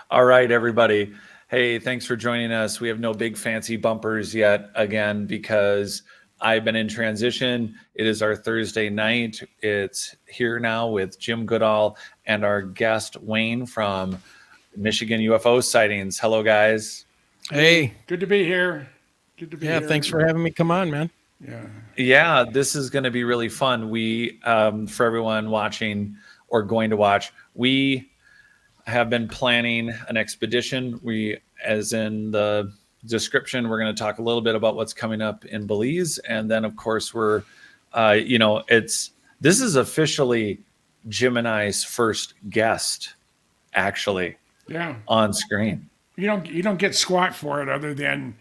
All right, everybody. Hey, thanks for joining us. We have no big fancy bumpers yet, again, because I've been in transition. It is our Thursday night. It's here now with Jim Goodall and our guest, Wayne from Michigan UFO Sightings. Hello, guys. Hey, Good to be here. Good to be yeah, here. thanks for having me come on, man. Yeah. Yeah, this is going to be really fun. For everyone watching or going to watch, we have been planning an expedition. As in the description, we're going to talk a little bit about what's coming up in Belize, and then of course this is officially Jim and I's first guest, actually, Yeah. on screen. You don't get squat for it other than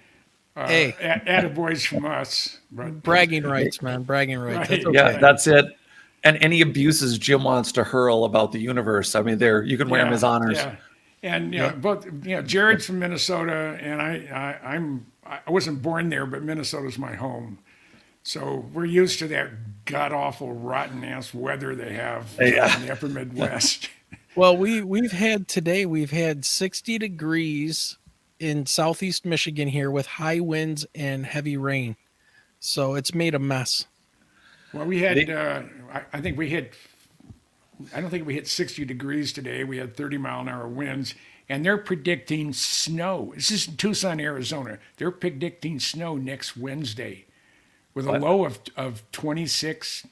Hey, attaboys from us. But bragging rights, man. Bragging rights. That's Right. Yeah, okay. Right. that's it. And any abuses Jim wants to hurl about the universe, I mean, there you can wear them Yeah. as honors. Yeah. And Yep. both Jared's from Minnesota, and I wasn't born there, but Minnesota's my home. So we're used to that god awful rotten ass weather they have Yeah. in the upper Midwest. Well, we've had 60 degrees in southeast Michigan here with high winds and heavy rain. So it's made a mess. Well, we had The- I think we hit I don't think we hit 60 degrees today. We had 30-mile-an-hour winds, and they're predicting snow. This is in Tucson, Arizona. They're predicting snow next Wednesday with a What? low of 26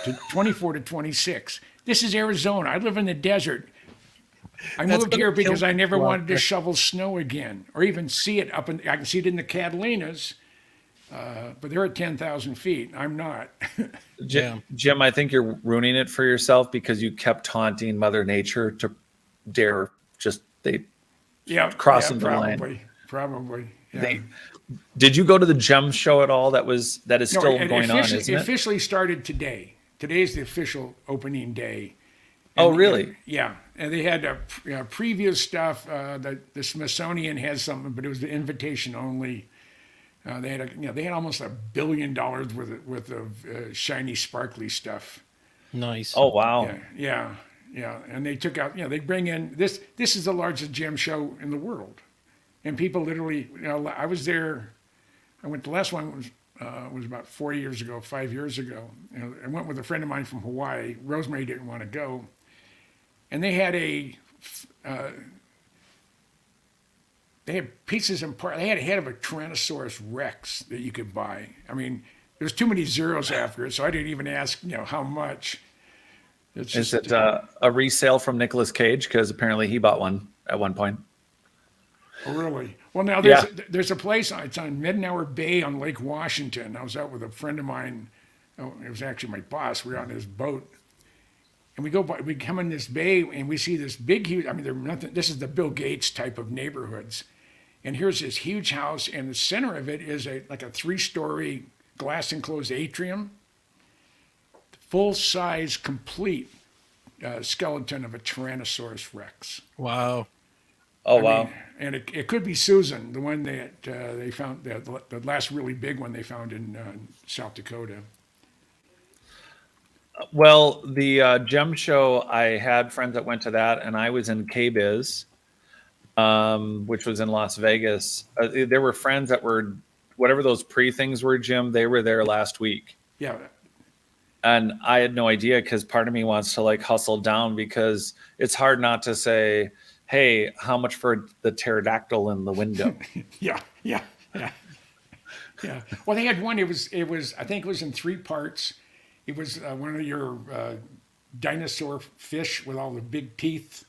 to 24 to 26. This is Arizona. I live in the desert. I That's moved gonna here kill because I never people out wanted to there. shovel snow again or even see it I can see it in the Catalinas, but they're at 10,000 feet. I'm not. Yeah. Jim, I think you're ruining it for yourself because you kept taunting Mother Nature to dare they Yeah, crossing the line. Probably. Yeah. They did you go to the gem show at all? That is No, still it going on, officially, isn't it it? officially started today. Today's the official opening day. Oh, really? Yeah, and they had previous stuff. The Smithsonian has something, but it was the invitation only. They had almost $1 billion worth of shiny, sparkly stuff. Nice. Oh, wow. Yeah, and they took out. They bring in this. This is the largest gem show in the world, and people literally. I was there. I went. The last one was about 4 years ago, 5 years ago. I went with a friend of mine from Hawaii. Rosemary didn't want to go, and they had they had pieces and parts. They had a head of a Tyrannosaurus Rex that you could buy. I mean, there's too many zeros after it, so I didn't even ask. How much. It's Is just it a resale from Nicolas Cage? Because apparently he bought one at one point. Oh, really? Well, now Yeah. there's a place. It's on Midnour Bay on Lake Washington. I was out with a friend of mine. Oh, it was actually my boss. We were on his boat, and we come in this bay, and we see this big, huge. I mean, they're nothing. This is the Bill Gates type of neighborhoods, and here's this huge house, and the center of it is like a 3-story glass enclosed atrium, full size, complete skeleton of a Tyrannosaurus Rex. Wow. Oh, I wow. mean, and it could be Susan, the one that they found, the last really big one they found in South Dakota. Well, the gem show, I had friends that went to that, and I was in KBIS, which was in Las Vegas. There were friends that were, whatever those pre-things were, Jim, they were there last week. Yeah, And I had no idea because part of me wants to like hustle down because it's hard not to say, hey, how much for the pterodactyl in the window? yeah, yeah, yeah, yeah. Well, they had one. It was. I think it was in 3 parts. It was one of your dinosaur fish with all the big teeth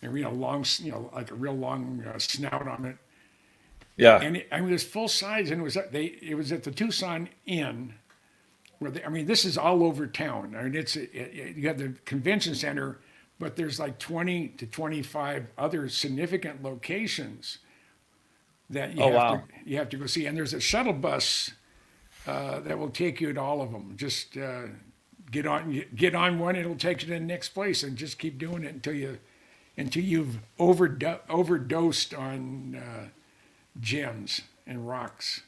and long, like a real long snout on it. Yeah. And it was full size, and it was at the Tucson Inn. This is all over town. I mean, you have the convention center, but there's like 20 to 25 other significant locations that you have to go see. And there's a shuttle bus that will take you to all of them. Just get on one, it'll take you to the next place, and just keep doing it until you've overdosed on gems and rocks.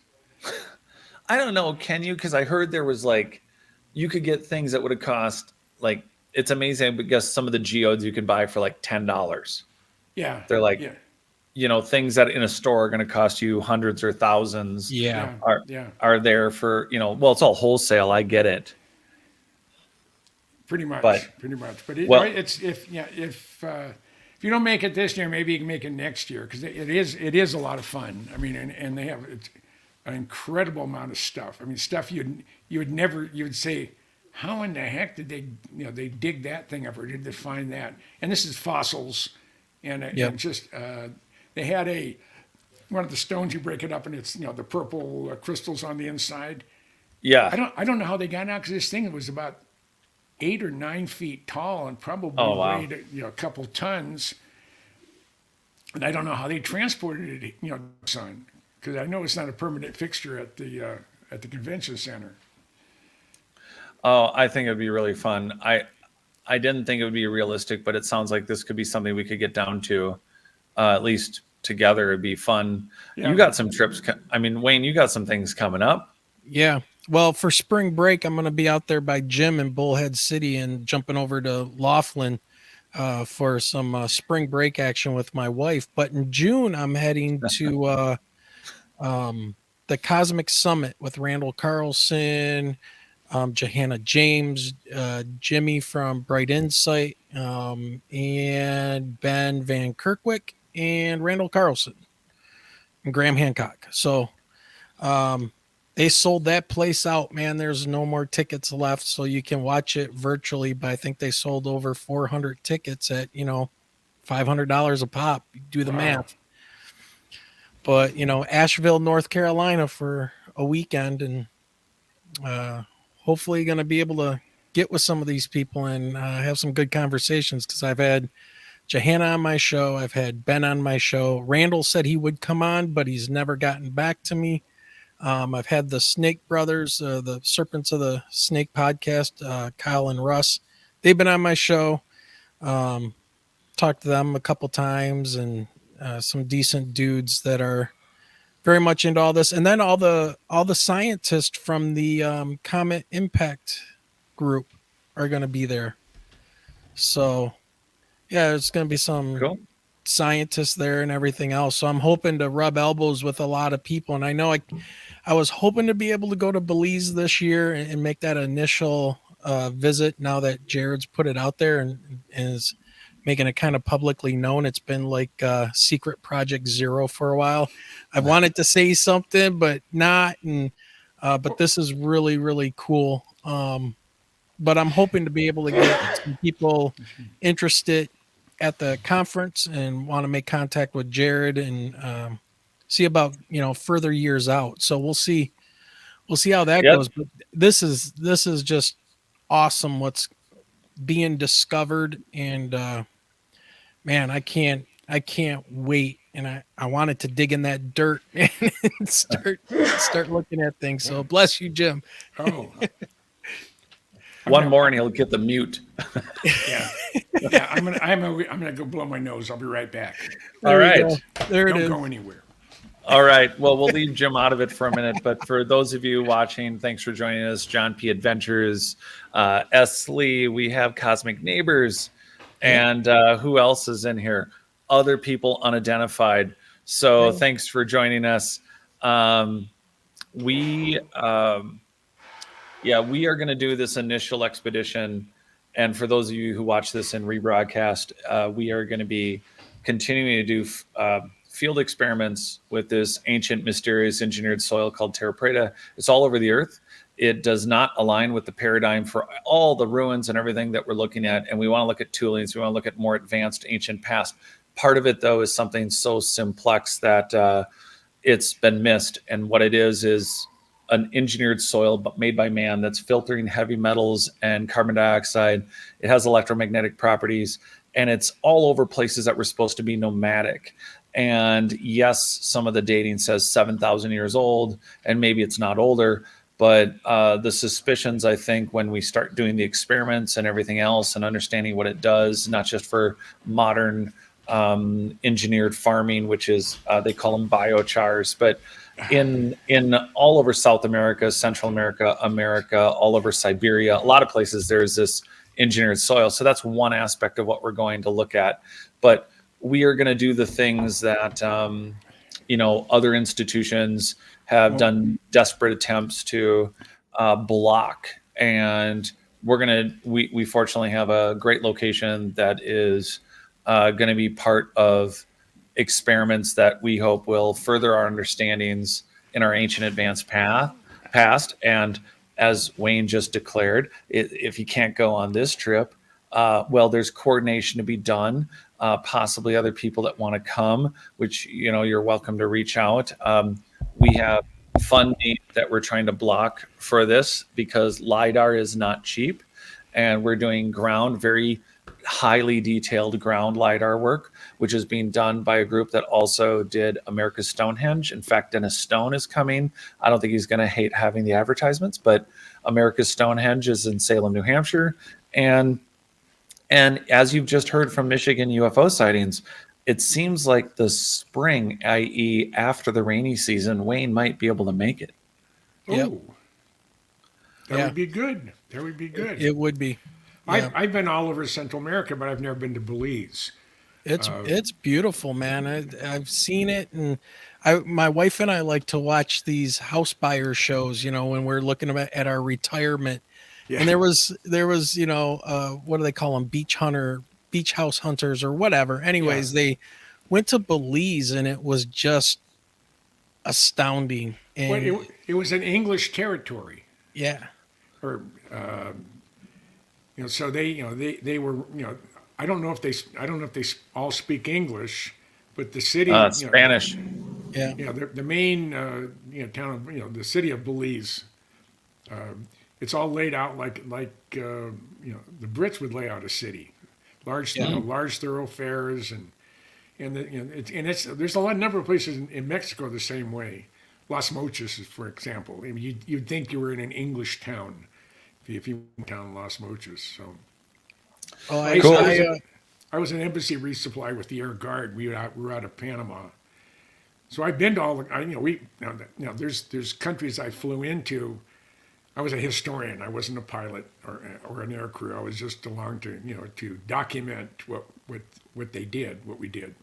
I don't know. Can you? Because I heard there was like, you could get things that would have cost like, it's amazing. I guess some of the geodes you could buy for like $10. Yeah. They're like, Yeah. things that in a store are going to cost you hundreds or thousands Yeah. are Yeah. are there for, well, it's all wholesale. I get it. Pretty But, much. Pretty much. But well, it's if you don't make it this year, maybe you can make it next year because it is a lot of fun. I mean, and they have an incredible amount of stuff. I mean, stuff you would say, how in the heck did they dig that thing up or did they find that? And this is fossils, Yep. and just they had one of the stones, you break it up and it's the purple crystals on the inside. yeah. I don't know how they got out because this thing was about 8 or 9 feet tall and probably Oh, wow. weighed a couple tons. And I don't know how they transported it, son, because I know it's not a permanent fixture at the convention center. Oh, I think it'd be really fun. I didn't think it would be realistic, but it sounds like this could be something we could get down to, at least together. It'd be fun. Yeah. You got some trips. I mean, Wayne, you got some things coming up. Yeah. Well, for spring break, I'm going to be out there by Jim in Bullhead City and jumping over to Laughlin for some spring break action with my wife. But in June, I'm heading to the Cosmic Summit with Randall Carlson, Johanna James, Jimmy from Bright Insight, and Ben Van Kirkwick, and Randall Carlson, and Graham Hancock. So they sold that place out, man. There's no more tickets left, so you can watch it virtually. But I think they sold over 400 tickets at $500 a pop. Do the Wow. math. But Asheville, North Carolina for a weekend, and hopefully going to be able to get with some of these people and have some good conversations, because I've had Johanna on my show. I've had Ben on my show. Randall said he would come on, but he's never gotten back to me. I've had the Snake Brothers, the Serpents of the Snake podcast, Kyle and Russ. They've been on my show. Talked to them a couple times, and some decent dudes that are very much into all this. And then all the scientists from the Comet Impact group are going to be there. So yeah, there's going to be some Cool. scientists there and everything else. So I'm hoping to rub elbows with a lot of people. And I know I was hoping to be able to go to Belize this year and make that initial visit, now that Jared's put it out there and is making it kind of publicly known. It's been like Secret Project Zero for a while. I wanted to say something, but not. And but this is really, really cool. But I'm hoping to be able to get some people interested at the conference and want to make contact with Jared and see about further years out. So we'll see how that Yep. goes. But this is just awesome what's being discovered, and man, I can't wait, and I wanted to dig in that dirt and start looking at things. So bless you, Jim. Oh, One more and he'll get the mute. yeah. Yeah, I'm gonna go blow my nose. I'll be right back. All There you right. go. There it Don't is. go anywhere. All right. Well, we'll leave Jim out of it for a minute. But for those of you watching, thanks for joining us. John P. Adventures, S. Lee, we have Cosmic Neighbors. And who else is in here? Other people unidentified. So thanks for joining us. We are going to do this initial expedition. And for those of you who watch this in rebroadcast, we are going to be continuing to do field experiments with this ancient, mysterious engineered soil called Terra Prata. It's all over the earth. It does not align with the paradigm for all the ruins and everything that we're looking at. And we want to look at toolings. We want to look at more advanced ancient past. Part of it, though, is something so simplex that it's been missed. And what it is an engineered soil made by man that's filtering heavy metals and carbon dioxide. It has electromagnetic properties, and it's all over places that were supposed to be nomadic. And yes, some of the dating says 7,000 years old, and maybe it's not older. But the suspicions, I think, when we start doing the experiments and everything else and understanding what it does, not just for modern engineered farming, which is they call them biochars, but in all over South America, Central America, all over Siberia, a lot of places there's this engineered soil. So that's one aspect of what we're going to look at. But we are going to do the things that other institutions have done desperate attempts to block. And we fortunately have a great location that is going to be part of experiments that we hope will further our understandings in our ancient advanced past. And as Wayne just declared, if he can't go on this trip, well, there's coordination to be done. Possibly other people that want to come, which you're welcome to reach out. We have funding that we're trying to block for this because LiDAR is not cheap, and we're doing very highly detailed ground LiDAR work, which is being done by a group that also did America's Stonehenge. In fact, Dennis Stone is coming. I don't think he's going to hate having the advertisements, but America's Stonehenge is in Salem, New Hampshire. And as you've just heard from Michigan UFO sightings, it seems like the spring, i.e. after the rainy season, Wayne might be able to make it. Yep. Oh, that would be good. That would be good. It would be. Yeah. I've been all over Central America, but I've never been to Belize. It's beautiful, man. I've seen it, and my wife and I like to watch these house buyer shows. When we're looking at our retirement. Yeah. And there was what do they call them? Beach house hunters or whatever. Anyways, They went to Belize, and it was just astounding. And well, it was an English territory. Yeah. Or so they were I don't know if they all speak English, but the city Spanish. Yeah. The main town of the city of Belize. It's all laid out like the Brits would lay out a city, large thoroughfares there's a number of places in Mexico the same way. Las Mochas, for example. I mean, you'd think you were in an English town if you went down Las Mochas. So, I was an embassy resupply with the Air Guard. We were out of Panama, so I've been to all the. There's countries I flew into. I was a historian. I wasn't a pilot or an air crew. I was just along to document what they did, what we did.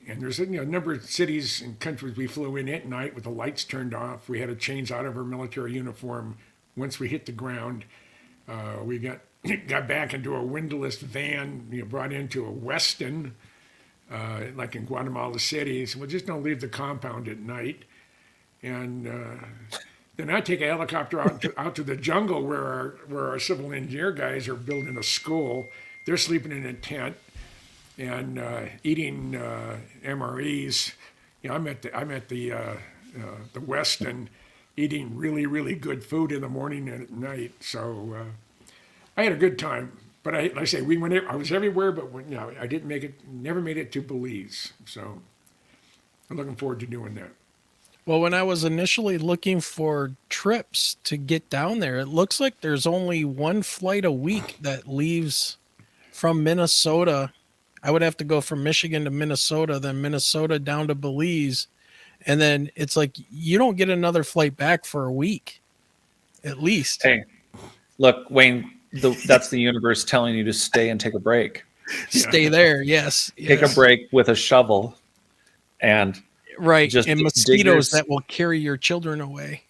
And there's a number of cities and countries we flew in at night with the lights turned off. We had to change out of our military uniform once we hit the ground. We got back into a windowless van, brought into a Westin, like in Guatemala City. So we just don't leave the compound at night. And then I take a helicopter out to the jungle where our civil engineer guys are building a school. They're sleeping in a tent and eating MREs. I'm at the Westin, eating really, really good food in the morning and at night. So I had a good time. But like I say, I was everywhere, but I didn't make it. Never made it to Belize. So I'm looking forward to doing that. Well, when I was initially looking for trips to get down there, it looks like there's only one flight a week that leaves from Minnesota. I would have to go from Michigan to Minnesota, then Minnesota down to Belize. And then it's like you don't get another flight back for a week, at least. Hey, look, Wayne, that's the universe telling you to stay and take a break. Stay there, yes. Take a break with a shovel and... Right, just and mosquitoes that will carry your children away.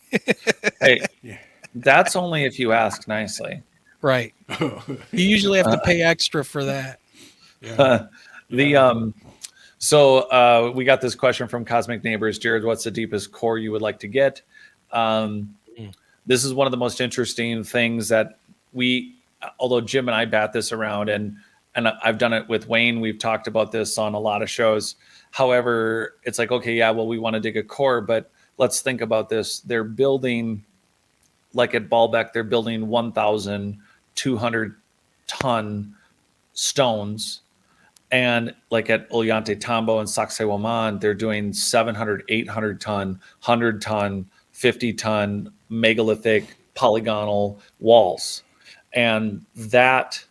Hey, that's only if you ask nicely. Right. You usually have to pay extra for that. So we got this question from Cosmic Neighbors. Jared, what's the deepest core you would like to get? This is one of the most interesting things that although Jim and I bat this around, and I've done it with Wayne. We've talked about this on a lot of shows. However, it's like, okay, we want to dig a core, but let's think about this. They're building, like at Baalbek, they're building 1,200 ton stones. And like at Ollantaytambo and Sacsayhuaman, they're doing 700, 800 ton, 100 ton, 50 ton megalithic polygonal walls. And that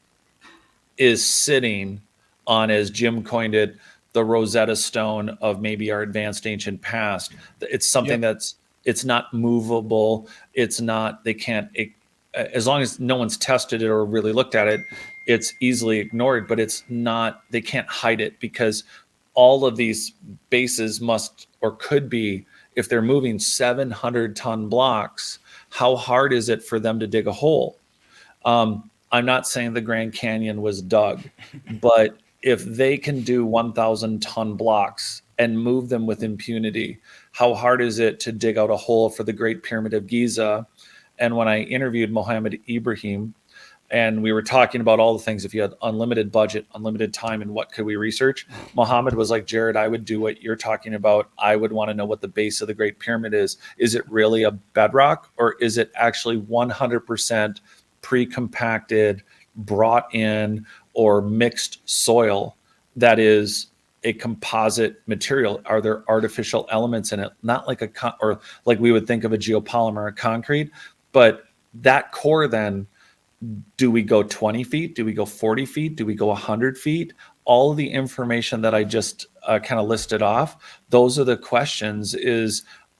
is sitting on, as Jim coined it, the Rosetta Stone of maybe our advanced ancient past. It's something it's not movable. It's not, as long as no one's tested it or really looked at it, it's easily ignored, but it's not, they can't hide it because all of these bases must or could be, if they're moving 700-ton blocks, how hard is it for them to dig a hole? I'm not saying the Grand Canyon was dug, but if they can do 1,000-ton blocks and move them with impunity, how hard is it to dig out a hole for the Great Pyramid of Giza? And when I interviewed Mohammed Ibrahim, and we were talking about all the things, if you had unlimited budget, unlimited time, and what could we research, Mohammed was like, Jared, I would do what you're talking about. I would want to know what the base of the Great Pyramid is. Is it really a bedrock, or is it actually 100% pre-compacted, brought in, or mixed soil that is a composite material? Are there artificial elements in it? Not like or like we would think of a geopolymer, a concrete, but that core then, do we go 20 feet? Do we go 40 feet? Do we go 100 feet? All of the information that I just kind of listed off, those are the questions.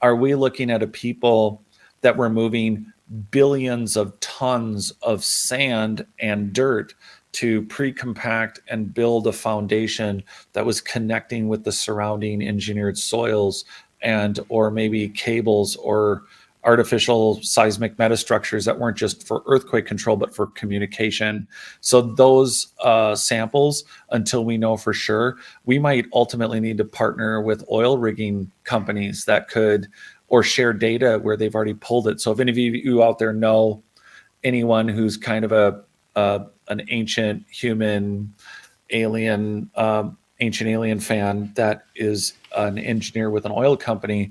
Are we looking at a people that were moving billions of tons of sand and dirt to pre-compact and build a foundation that was connecting with the surrounding engineered soils, and or maybe cables or artificial seismic metastructures that weren't just for earthquake control, but for communication? So those samples, until we know for sure, we might ultimately need to partner with oil rigging companies that could, or share data where they've already pulled it. So if any of you out there know anyone who's kind of an ancient human alien, ancient alien fan that is an engineer with an oil company,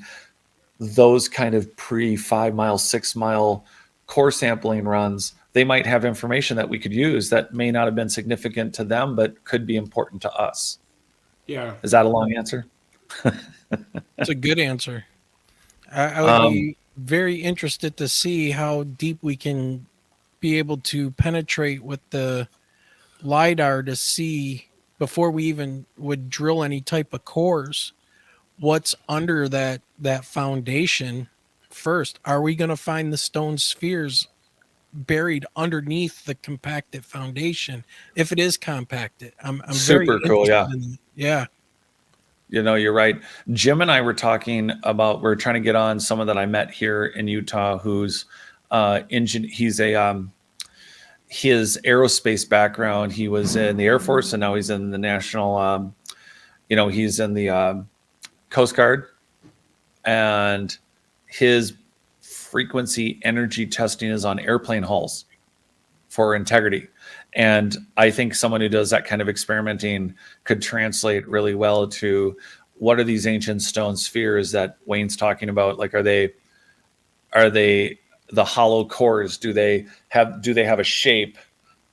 those kind of pre 5 mile, 6 mile core sampling runs, they might have information that we could use that may not have been significant to them, but could be important to us. Yeah. Is that a long answer? It's a good answer. I would be very interested to see how deep we can be able to penetrate with the LiDAR to see, before we even would drill any type of cores, what's under that foundation first. Are we going to find the stone spheres buried underneath the compacted foundation? If it is compacted, I'm very Super cool. interested Yeah. in that. Yeah. You know, you're right. Jim and I were talking about, we're trying to get on someone that I met here in Utah who's he's a his aerospace background. He was in the Air Force and now he's in the national, he's in the Coast Guard, and his frequency energy testing is on airplane hulls for integrity. And I think someone who does that kind of experimenting could translate really well to, what are these ancient stone spheres that Wayne's talking about? Like, are they the hollow cores? Do they have a shape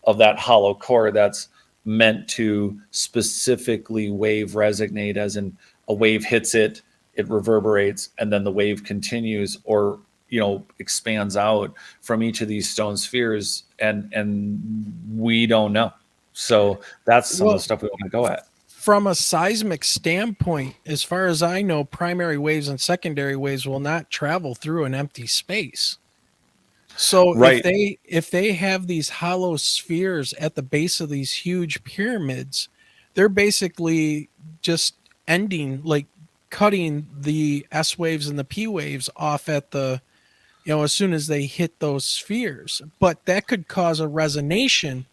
of that hollow core that's meant to specifically wave resonate, as in a wave hits it, it reverberates, and then the wave continues, or expands out from each of these stone spheres, and we don't know. So that's some of the stuff we want to go at. From a seismic standpoint, as far as I know, primary waves and secondary waves will not travel through an empty space. So Right. if they have these hollow spheres at the base of these huge pyramids, they're basically just ending, like cutting the S waves and the P waves off at the, as soon as they hit those spheres. But that could cause a resonation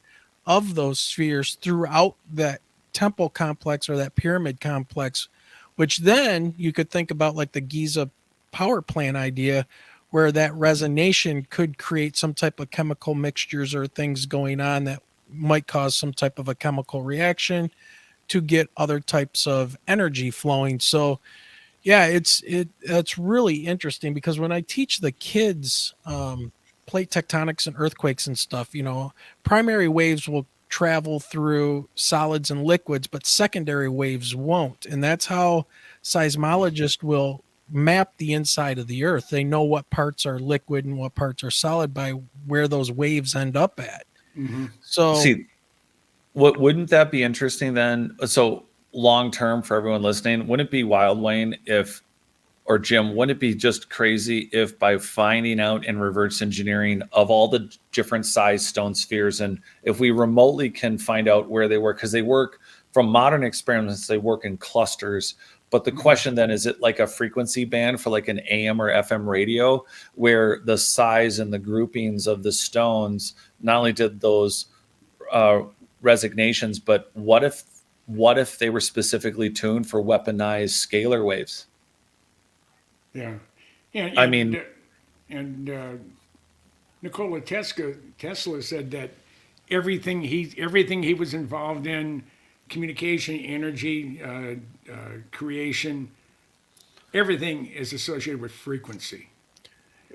of those spheres throughout that temple complex or that pyramid complex, which then you could think about like the Giza power plant idea, where that resonation could create some type of chemical mixtures or things going on that might cause some type of a chemical reaction to get other types of energy flowing. So yeah, it's really interesting, because when I teach the kids plate tectonics and earthquakes and stuff, primary waves will travel through solids and liquids, but secondary waves won't. And that's how seismologists will map the inside of the earth. They know what parts are liquid and what parts are solid by where those waves end up at. Mm-hmm. So see, wouldn't that be interesting then? So long term, for everyone listening, wouldn't it be wild, Wayne, if or Jim, wouldn't it be just crazy if by finding out and reverse engineering of all the different size stone spheres, and if we remotely can find out where they work, because they work from modern experiments, they work in clusters. But the question then, is it like a frequency band for like an AM or FM radio, where the size and the groupings of the stones, not only did those resignations, but what if they were specifically tuned for weaponized scalar waves? Yeah. And, I mean, Nikola Tesla said that everything he was involved in, communication, energy, creation, everything is associated with frequency.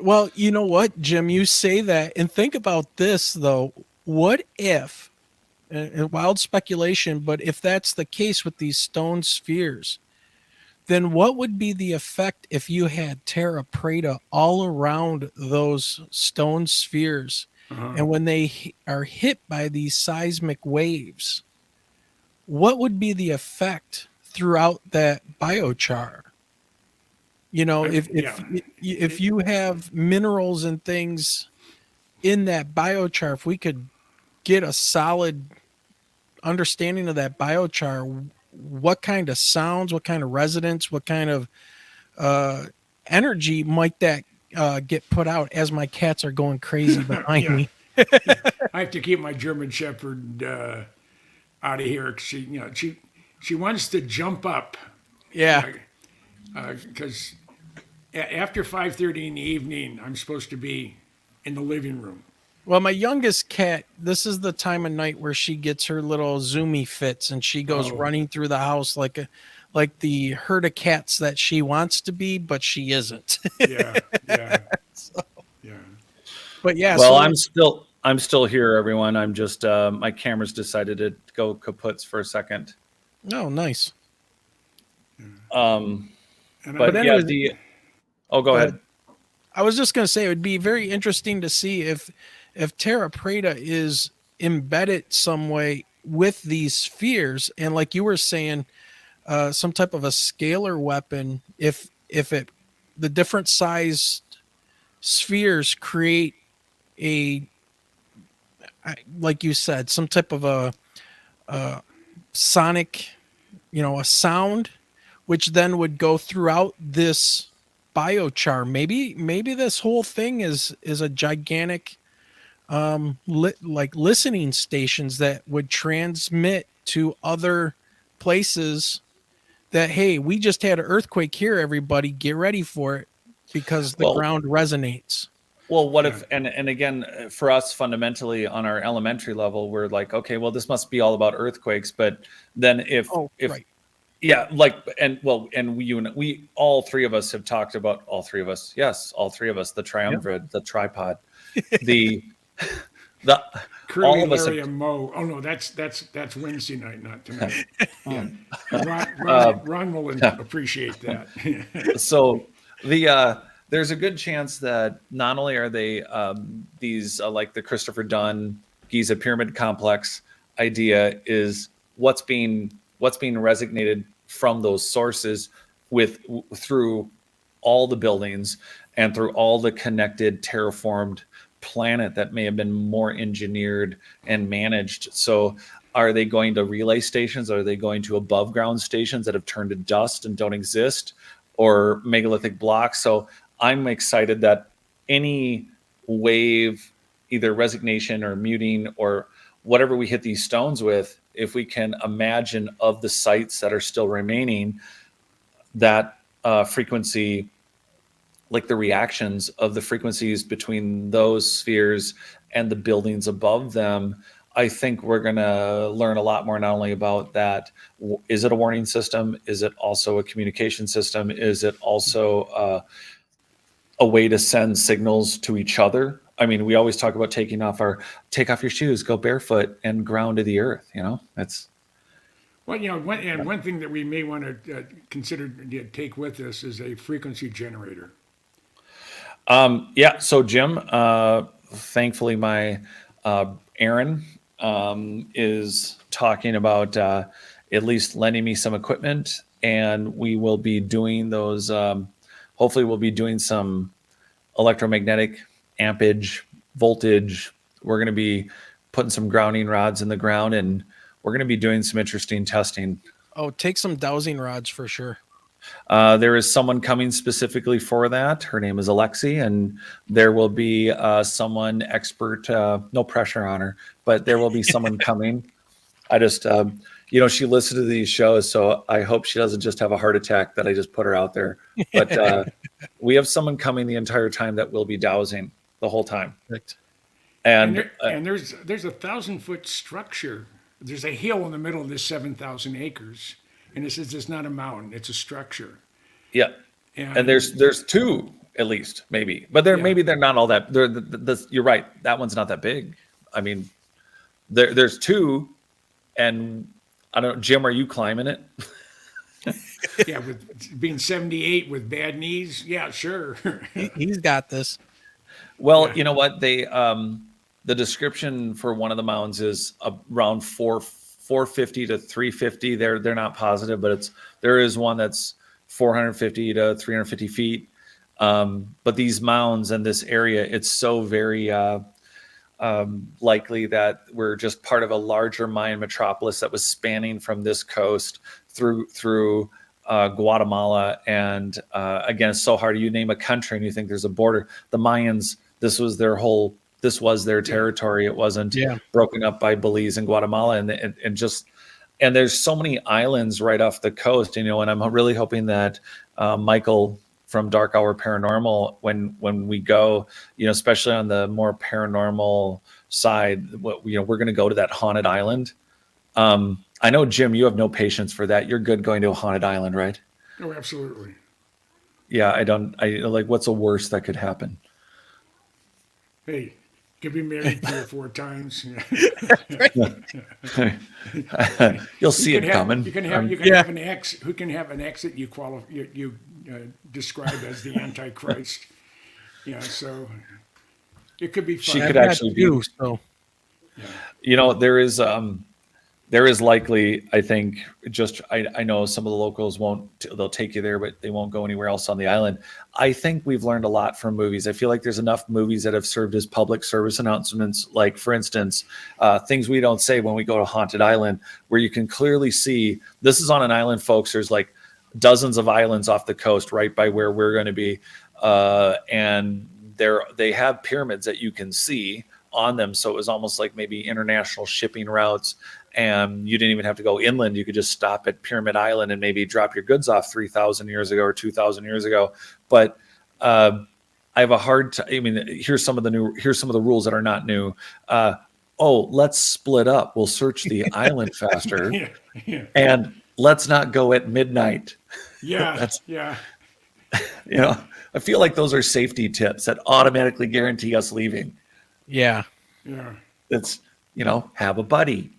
Well, you know what, Jim, you say that, and think about this though. What if, and wild speculation, but if that's the case with these stone spheres, then what would be the effect if you had Terra Prata all around those stone spheres? And when they are hit by these seismic waves, what would be the effect throughout that biochar? You know, if you have minerals and things in that biochar, if we could get a solid understanding of that biochar, what kind of sounds, what kind of resonance, what kind of energy might that get put out as my cats are going crazy behind me? I have to keep my German Shepherd out of here. She wants to jump up. Yeah. Because after 5:30 in the evening, I'm supposed to be in the living room. Well, my youngest cat, this is the time of night where she gets her little zoomy fits, and she goes running through the house like the herd of cats that she wants to be, but she isn't. Yeah. So, Yeah. but yeah. well, So I'm still here, everyone. I'm just my camera's decided to go kaputs for a second. oh, nice. And But then yeah, it was- go ahead. I was just going to say it would be very interesting to see if Terra Prata is embedded some way with these spheres, and like you were saying, some type of a scalar weapon. If the different sized spheres create like you said, some type of a sonic, a sound, which then would go throughout this biochar. Maybe this whole thing is a gigantic like listening stations that would transmit to other places that, hey, we just had an earthquake here, everybody get ready for it, because the ground resonates. Well, what if, and again, for us fundamentally on our elementary level, we're like, okay, well, this must be all about earthquakes. But then if right. Yeah, and we all three of us have talked about all three of us, the triumvirate, the tripod, the Curly all of us Larry have, and Mo. Oh no, that's Wednesday night, not tonight. Ron will appreciate that. so there's a good chance that not only are they these like the Christopher Dunn Giza Pyramid Complex idea is what's being resignated from those sources through all the buildings and through all the connected terraformed planet that may have been more engineered and managed. So are they going to relay stations? Are they going to above ground stations that have turned to dust and don't exist, or megalithic blocks? So I'm excited that any wave, either resignation or muting or whatever we hit these stones with, if we can imagine of the sites that are still remaining, that frequency, like the reactions of the frequencies between those spheres and the buildings above them, I think we're going to learn a lot more, not only about that. Is it a warning system? Is it also a communication system? Is it also a way to send signals to each other? I mean, we always talk about take off your shoes, go barefoot and ground to the earth. That's. Well, one thing that we may want to consider take with us is a frequency generator. Yeah. So Jim, thankfully my Aaron is talking about at least lending me some equipment, and we will be doing those hopefully we'll be doing some electromagnetic ampage, voltage. We're going to be putting some grounding rods in the ground, and we're going to be doing some interesting testing. Oh, take some dowsing rods for sure. There is someone coming specifically for that. Her name is Alexi, and there will be someone expert. No pressure on her, but there will be someone coming. I just, she listened to these shows, so I hope she doesn't just have a heart attack that I just put her out there. But we have someone coming the entire time that will be dowsing the whole time. Perfect. And there's a 1,000-foot structure. There's a hill in the middle of this 7,000 acres, and it says it's not a mountain; it's a structure. Yeah, and there's two at least, maybe, but maybe they're not all that. You're right. That one's not that big. I mean, there's two, and I don't know, Jim, are you climbing it? Yeah, with being 78 with bad knees. Yeah, sure. He's got this. Well, you know what? The description for one of the mounds is around 450 to 350. They're not positive, but there is one that's 450 to 350 feet. But these mounds and this area, it's so very likely that we're just part of a larger Mayan metropolis that was spanning from this coast through Guatemala. And again, it's so hard. You name a country and you think there's a border. The Mayans, this was their territory. It wasn't broken up by Belize and Guatemala. And there's so many islands right off the coast, and I'm really hoping that Michael from Dark Hour Paranormal, when we go, especially on the more paranormal side, we're going to go to that haunted island. I know, Jim, you have no patience for that. You're good going to a haunted island, right? Oh, absolutely. Yeah, I like, what's the worst that could happen? Hey, could be married 3 or 4 times. You'll see it coming. You can have an ex who can have an ex that you describe as the Antichrist. So it could be fun. She could actually be. So. There is likely, I think, I know some of the locals they'll take you there, but they won't go anywhere else on the island. I think we've learned a lot from movies. I feel like there's enough movies that have served as public service announcements, like, for instance, things we don't say when we go to Haunted Island, where you can clearly see this is on an island, folks. There's like dozens of islands off the coast right by where we're going to be. And they have pyramids that you can see on them. So it was almost like maybe international shipping routes. And you didn't even have to go inland. You could just stop at Pyramid Island and maybe drop your goods off 3,000 years ago or 2,000 years ago. But I have a hard time. I mean, here's some of the rules that are not new. Let's split up. We'll search the island faster. And let's not go at midnight. Yeah. I feel like those are safety tips that automatically guarantee us leaving. Yeah. It's, have a buddy.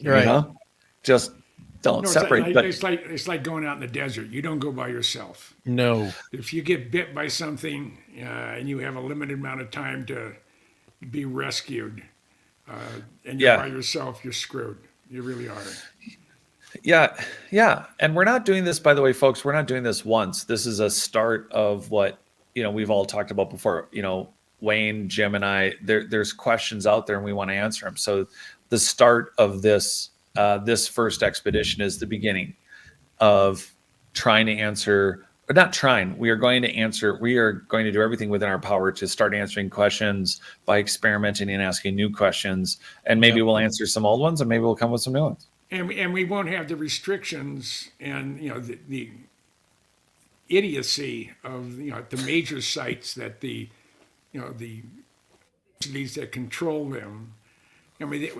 Right. Just don't separate. It's like going out in the desert. You don't go by yourself. No. If you get bit by something and you have a limited amount of time to be rescued, and you're by yourself, you're screwed. You really are. Yeah. And we're not doing this, by the way, folks. We're not doing this once. This is a start of what we've all talked about before. Wayne, Jim, and I. There's questions out there, and we want to answer them. So the start of this first expedition is the beginning of trying to answer, or not trying. We are going to do everything within our power to start answering questions by experimenting and asking new questions. And maybe we'll answer some old ones, and maybe we'll come with some new ones. And we won't have the restrictions and the idiocy of the major sites that the entities that control them. I mean,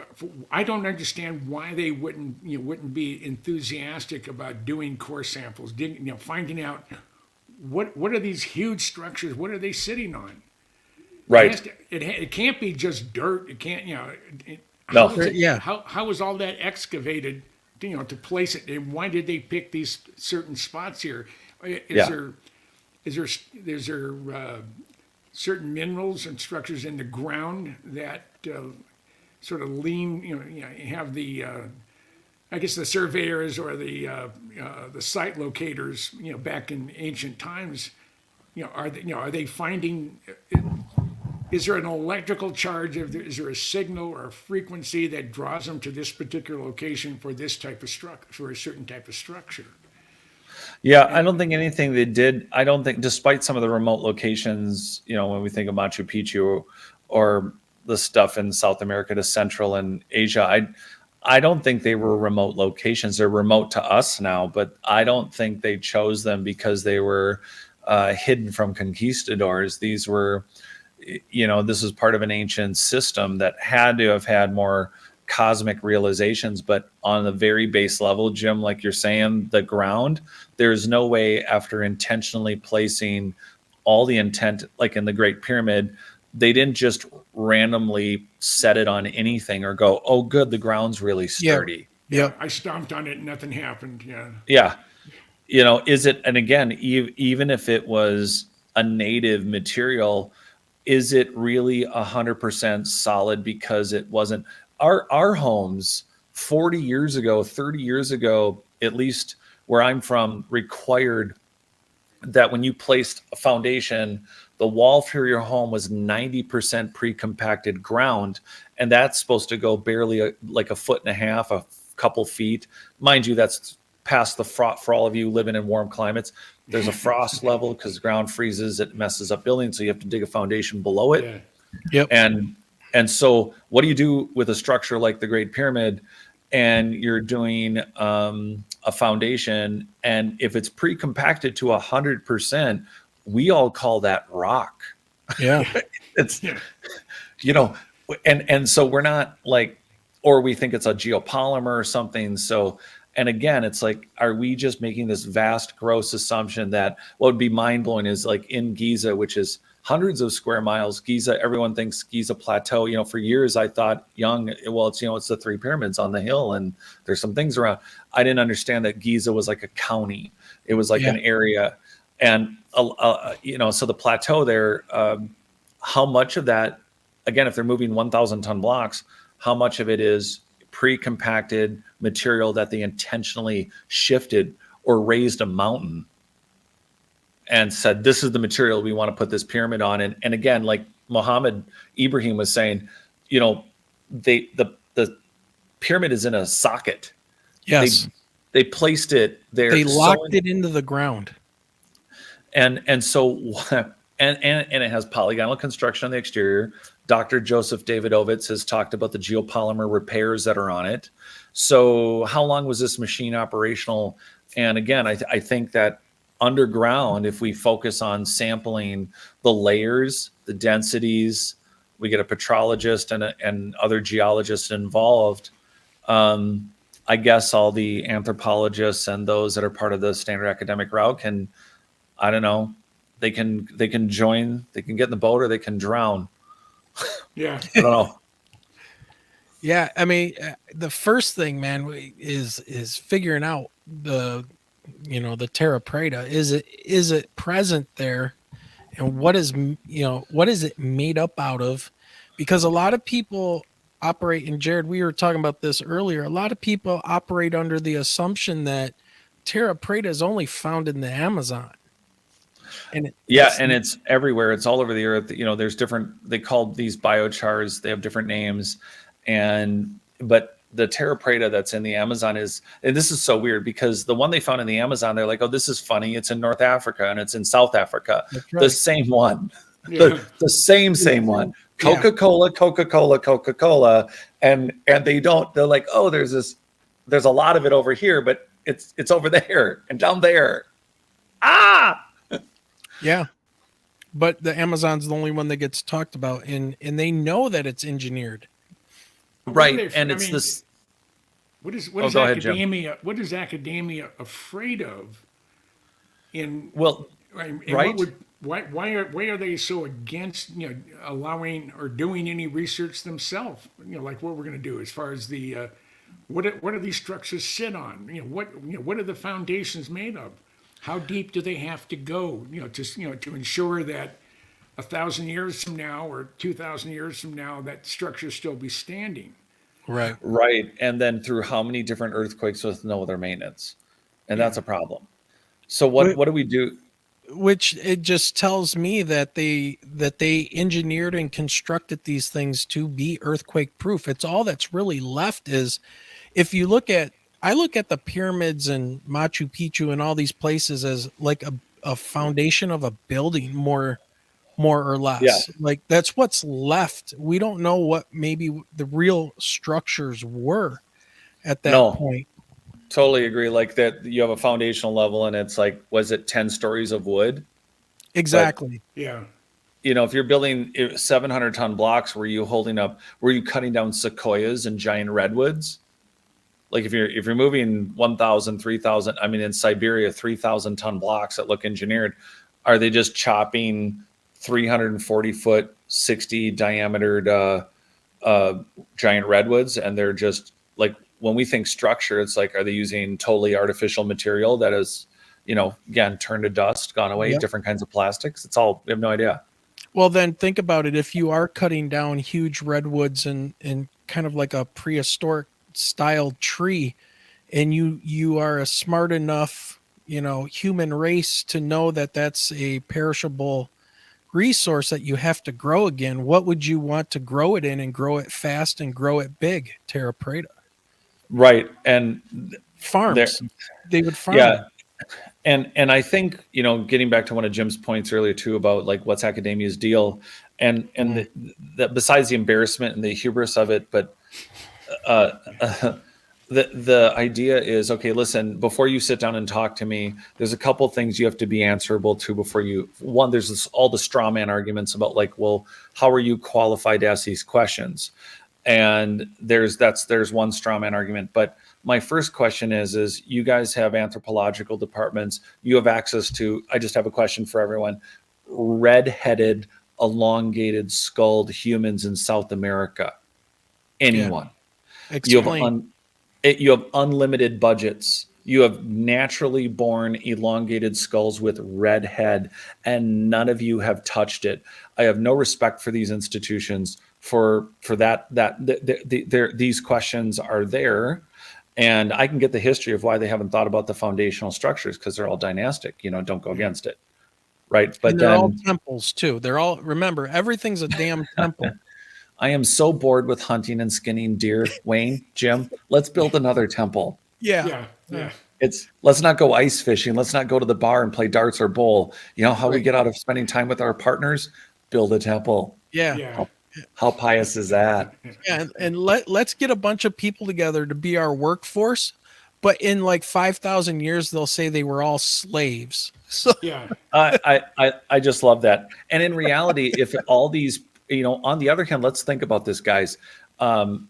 I don't understand why they wouldn't be enthusiastic about doing core samples, finding out what are these huge structures, what are they sitting on? Right. It can't be just dirt. It can't. No. How was all that excavated? To place it, and why did they pick these certain spots here? Is there certain minerals and structures in the ground that sort of have the I guess the surveyors or the site locators back in ancient times are they finding? Is there an electrical charge? Is there a signal or a frequency that draws them to this particular location for this type of structure, for a certain type of structure? Yeah, I don't think anything they did. I don't think, despite some of the remote locations, when we think of Machu Picchu or the stuff in South America to Central and Asia, I don't think they were remote locations. They're remote to us now, but I don't think they chose them because they were hidden from conquistadors. These were, this was part of an ancient system that had to have had more cosmic realizations, but on the very base level, Jim, like you're saying, the ground, there's no way after intentionally placing all the intent, like in the Great Pyramid, they didn't just randomly set it on anything or go, oh, good, the ground's really sturdy. Yeah. I stomped on it and nothing happened. Yeah. Yeah. Is it, and again, even if it was a native material, is it really 100% solid because it wasn't? Our homes 40 years ago, 30 years ago, at least where I'm from, required that when you placed a foundation, the wall for your home was 90% pre-compacted ground, and that's supposed to go barely like a foot and a half, a couple feet. Mind you, that's past the frost for all of you living in warm climates. There's a frost level because the ground freezes, it messes up buildings, so you have to dig a foundation below it. Yeah. Yep. And so what do you do with a structure like the Great Pyramid and you're doing a foundation, and if it's pre-compacted to 100%, we all call that rock. Yeah. It's, and so we're not like, or we think it's a geopolymer or something. So, and again, it's like, are we just making this vast, gross assumption that what would be mind blowing is like in Giza, which is hundreds of square miles, Giza, everyone thinks Giza Plateau. For years I thought it's the three pyramids on the hill and there's some things around. I didn't understand that Giza was like a county. It was like an area. And, so the plateau there, how much of that, again, if they're moving 1,000 ton blocks, how much of it is pre-compacted material that they intentionally shifted or raised a mountain and said, this is the material we want to put this pyramid on. And again, like Mohammed Ibrahim was saying, the pyramid is in a socket. Yes. They placed it there. They locked it into the ground. And so, and it has polygonal construction on the exterior. Dr. Joseph Davidovitz has talked about the geopolymer repairs that are on it. So how long was this machine operational? And again, I think that underground, if we focus on sampling the layers, the densities, we get a petrologist and other geologists involved. I guess all the anthropologists and those that are part of the standard academic route can, I don't know, they can join, they can get in the boat or they can drown. Yeah. I don't know. Yeah, I mean, the first thing, man, is figuring out the Terra Prata. Is it present there, and what is it made up out of? Because a lot of people operate, and Jared, we were talking about this earlier. A lot of people operate under the assumption that Terra Prata is only found in the Amazon. And it's everywhere. It's all over the earth. There's different, they call these biochars, they have different names. But the Terra Prata that's in the Amazon and this is so weird because the one they found in the Amazon, they're like, oh, this is funny. It's in North Africa and it's in South Africa. Right. The same one, Yeah. the same one, Coca-Cola. And they're like, oh, there's a lot of it over here, but it's over there and down there. Yeah. But the Amazon's the only one that gets talked about, and they know that it's engineered. Right. And it's this. What is go ahead, Jim. academia? What is academia afraid of? Right. Why are they so against allowing or doing any research themselves? Like what we're going to do as far as the what do these structures sit on? What are the foundations made of? How deep do they have to go? To ensure that 1,000 years from now or 2,000 years from now, that structure still be standing. Right. Right. And then through how many different earthquakes with no other maintenance. And that's a problem. So what do we do? which it just tells me that they engineered and constructed these things to be earthquake proof. It's all that's really left is, if you look at, I look at the pyramids and Machu Picchu and all these places as like a foundation of a building, more or Yeah. less. Like that's what's left. We don't know what maybe the real structures were at that No, point. totally agree. Like that, you have a foundational level, and it's like, was it 10 stories of wood? But Exactly. Yeah. if you're building 700-ton blocks, were you cutting down sequoias and giant redwoods? Like if you're moving 1,000, 3,000, I mean, in Siberia, 3,000-ton blocks that look engineered, are they just chopping 340-foot, 60 diameter giant redwoods? And they're just like, when we think structure, it's like, are they using totally artificial material that is, again, turned to dust, gone away, Yep. different kinds of plastics? It's all, we have no idea. Well, then think about it. If you are cutting down huge redwoods and kind of like a prehistoric style tree, and you are a smart enough, human race to know that that's a perishable resource that you have to grow again, what would you want to grow it in and grow it fast and grow it big? Terra Prata. Right. And there, Farms. They would farm yeah. it. And I think, getting back to one of Jim's points earlier too, about like what's academia's deal, and the besides the embarrassment and the hubris of it, but the idea is, okay, listen, before you sit down and talk to me, there's a couple things you have to be answerable to before you. One, there's all the straw man arguments about like, well, how are you qualified to ask these questions? And there's one straw man argument. But my first question is you guys have anthropological departments. You have access to, I just have a question for everyone, red-headed, elongated, skulled humans in South America. Anyone. Explain. You have unlimited budgets. You have naturally born elongated skulls with red head, and none of you have touched it. I have no respect for these institutions for that. These questions are there, and I can get the history of why they haven't thought about the foundational structures, because they're all dynastic. Don't go against it, right? But And they're all then temples too. They're all, remember, everything's a damn temple. I am so bored with hunting and skinning deer. Wayne, Jim, let's build another temple. Yeah. Yeah. Let's not go ice fishing. Let's not go to the bar and play darts or bowl. You know how we Right. get out of spending time with our partners? Build a temple. Yeah. Yeah. How pious is that? Yeah, and let's get a bunch of people together to be our workforce, but in like 5,000 years they'll say they were all slaves. So Yeah. I just love that. And in reality, if all these, on the other hand, let's think about this, guys. And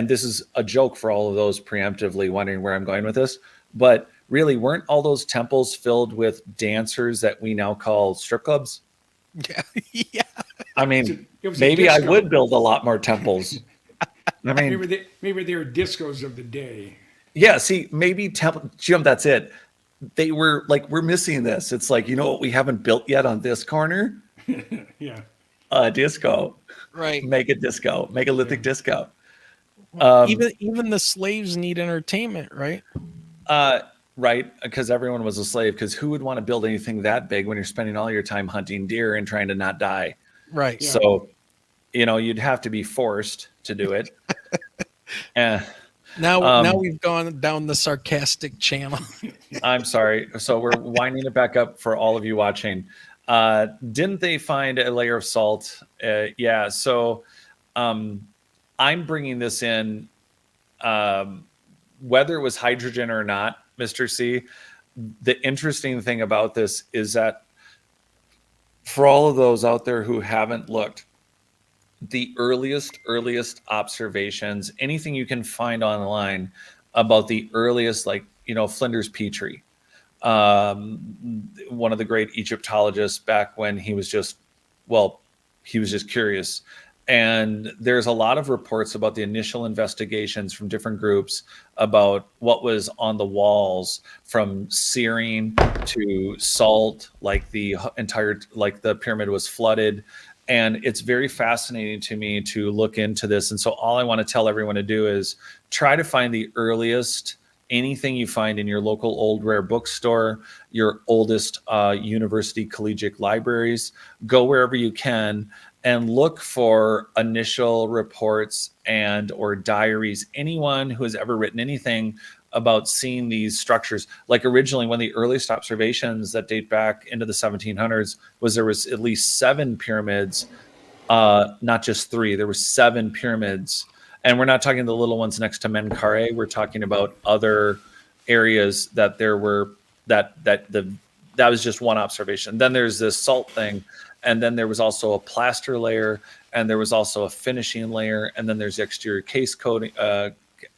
this is a joke for all of those preemptively wondering where I'm going with this. But really, weren't all those temples filled with dancers that we now call strip clubs? yeah, yeah. I mean, It was a maybe I disco. would build a lot more temples. I mean, Maybe they were discos of the day. yeah, see, maybe Jim, that's it. They were like, we're missing this. It's like, what we haven't built yet on this corner? Yeah. A disco. Right. Make a disco. Megalithic disco. Even the slaves need entertainment, right? Right, because everyone was a slave. Because who would want to build anything that big when you're spending all your time hunting deer and trying to not die? Right. Yeah. So, you'd have to be forced to do it. And Now we've gone down the sarcastic channel. I'm sorry. So we're winding it back up for all of you watching. Didn't they find a layer of salt? Yeah. So I'm bringing this in, whether it was hydrogen or not, Mr. C. The interesting thing about this is that for all of those out there who haven't looked, the earliest observations, anything you can find online about the earliest, like, Flinders Petrie, one of the great Egyptologists back when he was just curious. And there's a lot of reports about the initial investigations from different groups about what was on the walls, from searing to salt, like the pyramid was flooded. And it's very fascinating to me to look into this. And so all I want to tell everyone to do is try to find the earliest anything you find in your local old rare bookstore, your oldest university collegiate libraries. Go wherever you can and look for initial reports and or diaries. Anyone who has ever written anything about seeing these structures. Like originally, one of the earliest observations that date back into the 1700s was there was at least 7 pyramids, not just 3. There were 7 pyramids. And we're not talking the little ones next to Menkaure. We're talking about other areas that there were that was just one observation. Then there's this salt thing, and then there was also a plaster layer, and there was also a finishing layer, and then there's the exterior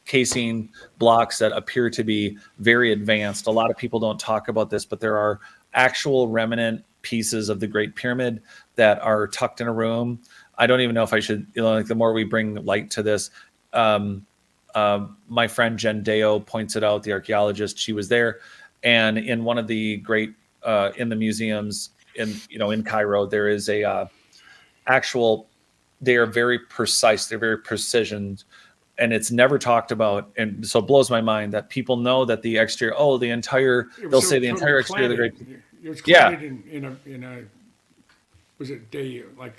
casing blocks that appear to be very advanced. A lot of people don't talk about this, but there are actual remnant pieces of the Great Pyramid that are tucked in a room. I don't even know if I should, like the more we bring light to this, my friend Jen Deo points it out, the archaeologist, she was there. And in one of the great, in the museums in Cairo, there is a actual, they are very precise. They're very precision, and it's never talked about. And so it blows my mind that people know that the exterior, they'll say the entire exterior of the Great. It was cladded in a was it like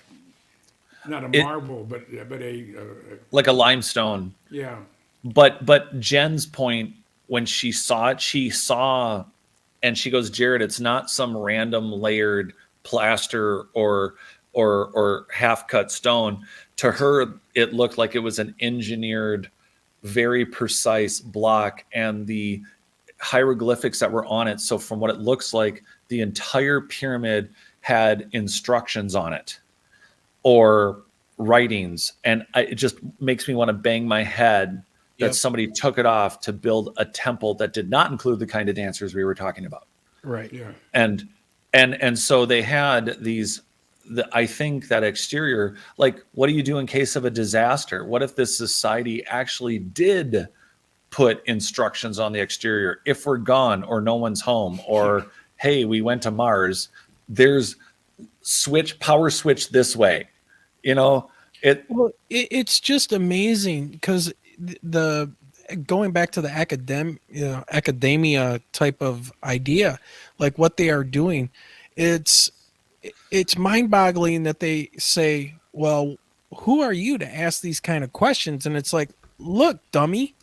not a marble, but a like a limestone. Yeah. But Jen's point, when she saw it, and she goes, Jared, it's not some random layered plaster or half cut stone. To her, it looked like it was an engineered, very precise block, and the hieroglyphics that were on it. So from what it looks like, the entire pyramid had instructions on it or writings. And it just makes me want to bang my head that somebody took it off to build a temple that did not include the kind of dancers we were talking about. Right. Yeah. And so they had I think that exterior, like, what do you do in case of a disaster? What if this society actually did put instructions on the exterior? If we're gone or no one's home, or hey, we went to Mars, there's power switch this way. It's just amazing because the going back to the academia type of idea, like what they are doing, it's mind-boggling that they say, well, who are you to ask these kind of questions? And it's like, look, dummy,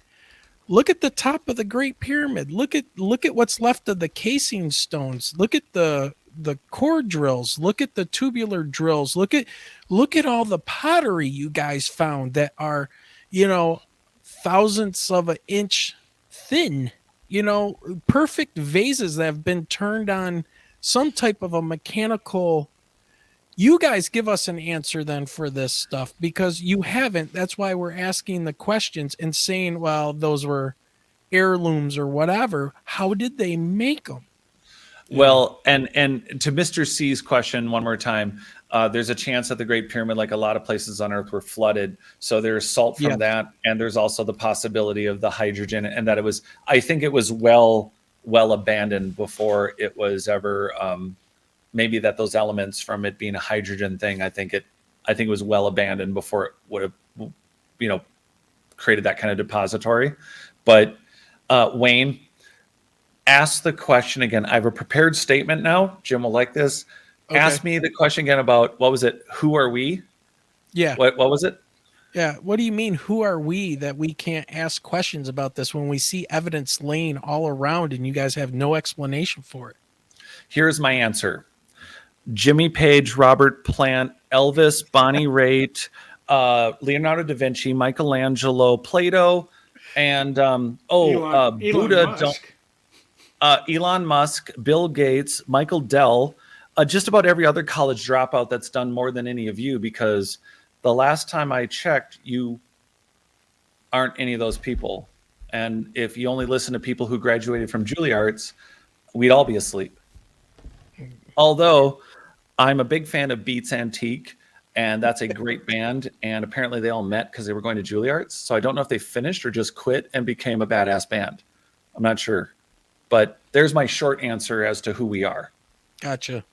look at the top of the Great Pyramid. Look at what's left of the casing stones. Look at the core drills. Look at the tubular drills. Look at all the pottery you guys found that are, thousandths of an inch thin, perfect vases that have been turned on some type of a mechanical. You guys give us an answer then for this stuff, because you haven't. That's why we're asking the questions and saying, well, those were heirlooms or whatever. How did they make them? Well, and to Mr. C's question one more time, there's a chance that the Great Pyramid, like a lot of places on Earth, were flooded. So there's salt from that, and there's also the possibility of the hydrogen, and that I think it was well abandoned before it was ever, maybe that those elements from it being a hydrogen thing, I think it was well abandoned before it would have, created that kind of depository. But Wayne, ask the question again. I have a prepared statement now. Jim will like this. Okay. Ask me the question again about, what was it? Who are we? Yeah. What was it? Yeah. What do you mean? Who are we that we can't ask questions about this when we see evidence laying all around and you guys have no explanation for it? Here's my answer. Jimmy Page, Robert Plant, Elvis, Bonnie Raitt, Leonardo da Vinci, Michelangelo, Plato, and Buddha. Musk. Elon Musk, Bill Gates, Michael Dell, just about every other college dropout that's done more than any of you, because the last time I checked, you aren't any of those people. And if you only listen to people who graduated from Juilliard's, we'd all be asleep. Although I'm a big fan of Beats Antique, and that's a great band. And apparently they all met because they were going to Juilliard's. So I don't know if they finished or just quit and became a badass band. I'm not sure. But there's my short answer as to who we are. Gotcha.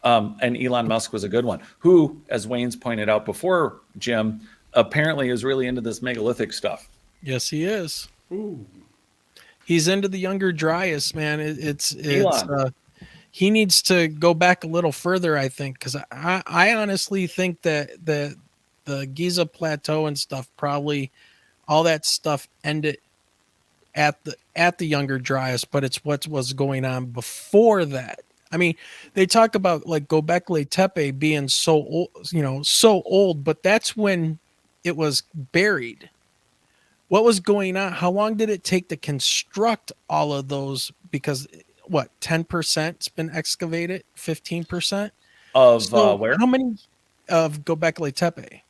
And Elon Musk was a good one, who, as Wayne's pointed out before, Jim, apparently is really into this megalithic stuff. Yes, he is. Ooh. He's into the Younger Dryas, man. It's Elon. he needs to go back a little further, I think, because I honestly think that the Giza Plateau and stuff, probably all that stuff ended at the Younger Dryas, but it's what was going on before that. I mean, they talk about like Göbekli Tepe being so old, so old, but that's when it was buried. What was going on? How long did it take to construct all of those? Because what, 10%'s been excavated, 15%? Of So where? how many of Göbekli Tepe?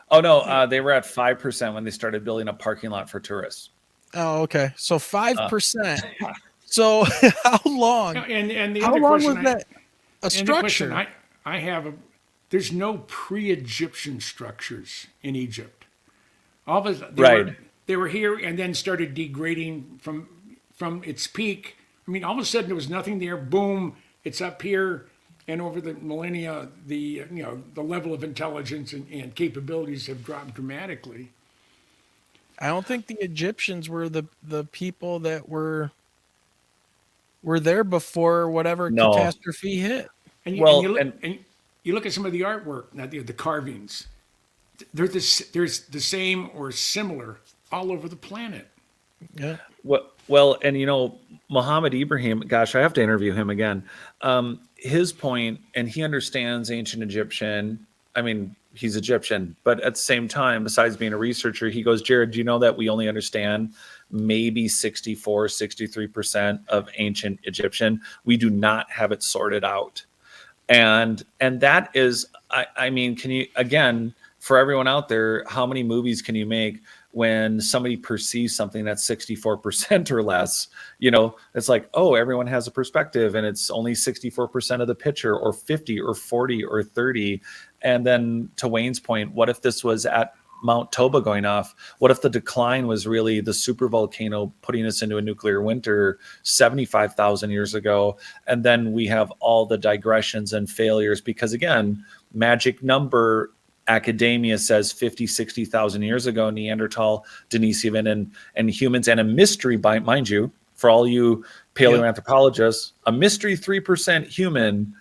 Oh no, they were at 5% when they started building a parking lot for tourists. Oh, okay. So Uh, 5%. So how long? And the How other long question was that a and the question structure? I have, there's no pre-Egyptian structures in Egypt. All of a, Right. they were here and then started degrading from its peak. I mean, all of a sudden there was nothing there. Boom, it's up here, and over the millennia, the level of intelligence and capabilities have dropped dramatically. I don't think the Egyptians were the people that were there before whatever No. catastrophe hit. And Well, and you look at some of the artwork, not the carvings. There's the same or similar all over the planet. Yeah. well, and Muhammad Ibrahim, gosh, I have to interview him again. His point, and he understands ancient Egyptian. I mean, he's Egyptian, but at the same time, besides being a researcher, he goes, Jared, do you know that we only understand maybe 64, 63% of ancient Egyptian? We do not have it sorted out. And that is, I mean, can you, again, for everyone out there, how many movies can you make when somebody perceives something that's 64% or less? It's like, oh, everyone has a perspective and it's only 64% of the picture, or 50 or 40 or 30. And then to Wayne's point, what if this was at Mount Toba going off? What if the decline was really the super volcano putting us into a nuclear winter 75,000 years ago? And then we have all the digressions and failures because, again, magic number academia says 50, 60,000 years ago, Neanderthal, Denisovan, and humans, and a mystery, mind you, for all you paleoanthropologists, a mystery 3% human,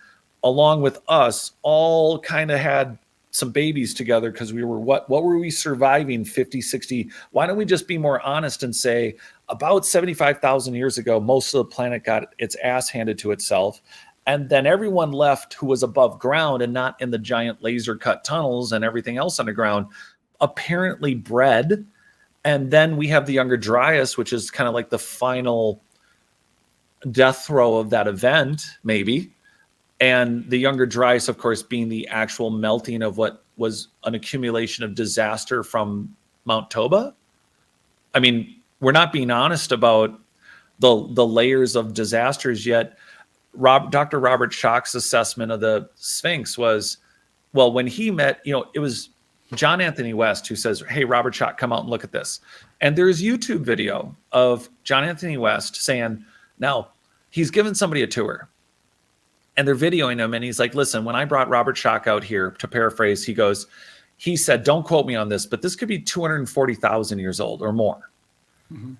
along with us, all kind of had some babies together because we were what were we surviving 50, 60? Why don't we just be more honest and say about 75,000 years ago, most of the planet got its ass handed to itself. And then everyone left who was above ground and not in the giant laser cut tunnels and everything else underground, apparently bred. And then we have the Younger Dryas, which is kind of like the final death throw of that event, maybe. And the Younger Dryas, of course, being the actual melting of what was an accumulation of disaster from Mount Toba. I mean, we're not being honest about the layers of disasters yet. Dr. Robert Schoch's assessment of the Sphinx was, well, when he met, it was John Anthony West who says, hey, Robert Schoch, come out and look at this. And there's YouTube video of John Anthony West saying, now, he's given somebody a tour. And they're videoing him, and he's like, listen, when I brought Robert Schoch out here, to paraphrase, he said, don't quote me on this, but this could be 240,000 years old or more. Mm-hmm.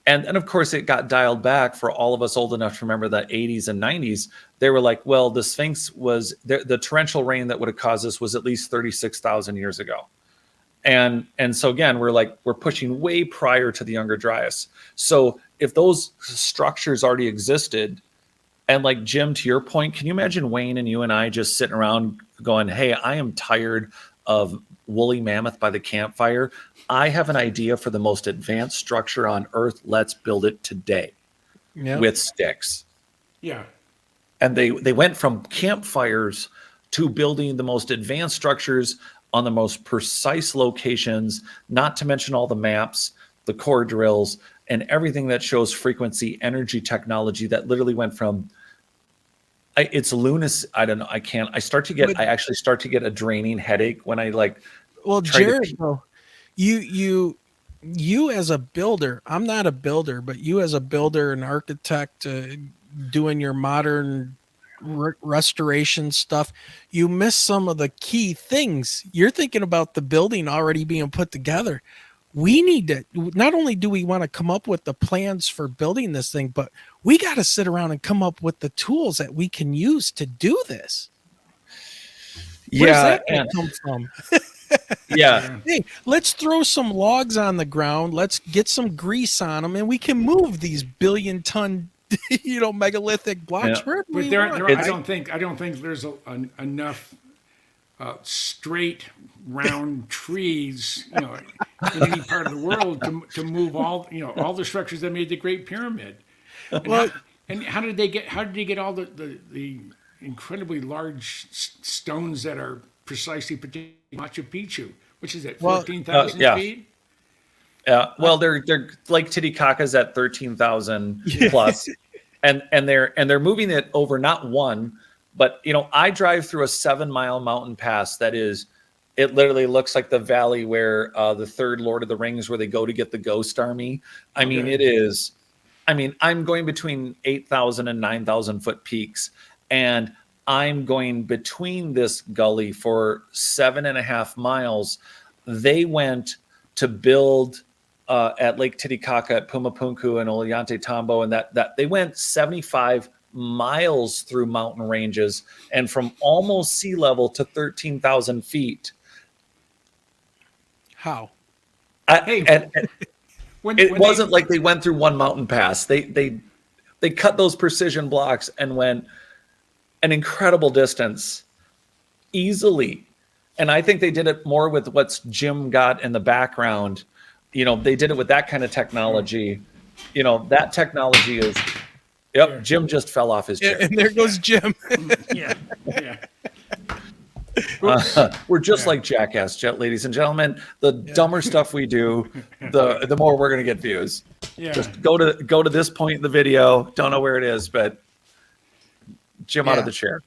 And of course, it got dialed back for all of us old enough to remember the 80s and 90s. They were like, well, the Sphinx was, the torrential rain that would have caused this was at least 36,000 years ago. And so again, we're pushing way prior to the Younger Dryas. So if those structures already existed, and like Jim, to your point, can you imagine Wayne and you and I just sitting around going, hey, I am tired of woolly mammoth by the campfire. I have an idea for the most advanced structure on Earth. Let's build it today with sticks. Yeah. And they went from campfires to building the most advanced structures on the most precise locations, not to mention all the maps, the core drills, and everything that shows frequency energy technology that literally went from it's lunacy. I don't know. I actually start to get a draining headache when I Jared, though, you as a builder, I'm not a builder, but you as a builder and architect doing your modern restoration stuff, you miss some of the key things. You're thinking about the building already being put together. we need to, not only do we want to come up with the plans for building this thing, but we got to sit around and come up with the tools that we can use to do this. Where's that going to come from? Yeah. Hey, let's throw some logs on the ground. Let's get some grease on them, and we can move these billion-ton, megalithic blocks Yeah. wherever But we want. I don't think there's enough straight, round trees, in any part of the world to move all the structures that made the Great Pyramid. And how did they get all the incredibly large stones that are precisely protecting Machu Picchu, which is at 14,000 yeah. feet? Yeah. Well, they're Lake Titicaca's at 13,000 plus, and they're moving it over not one, but I drive through a 7-mile mountain pass that is, it literally looks like the valley where the third Lord of the Rings, where they go to get the ghost army. I mean, it is. I mean, I'm going between 8,000 and 9,000 foot peaks, and I'm going between this gully for 7.5 miles. They went to build at Lake Titicaca, at Pumapunku and Ollantaytambo, and that they went 75 miles through mountain ranges and from almost sea level to 13,000 feet. How? It wasn't like they went through one mountain pass. They cut those precision blocks and went an incredible distance easily. And I think they did it more with what's Jim got in the background. They did it with that kind of technology. That technology is, yep, Jim just fell off his chair. And there goes Jim. Yeah. We're just like Jackass, ladies and gentlemen. The dumber stuff we do, the more we're going to get views. Yeah. Just go to this point in the video. Don't know where it is, but Jim out of the chair.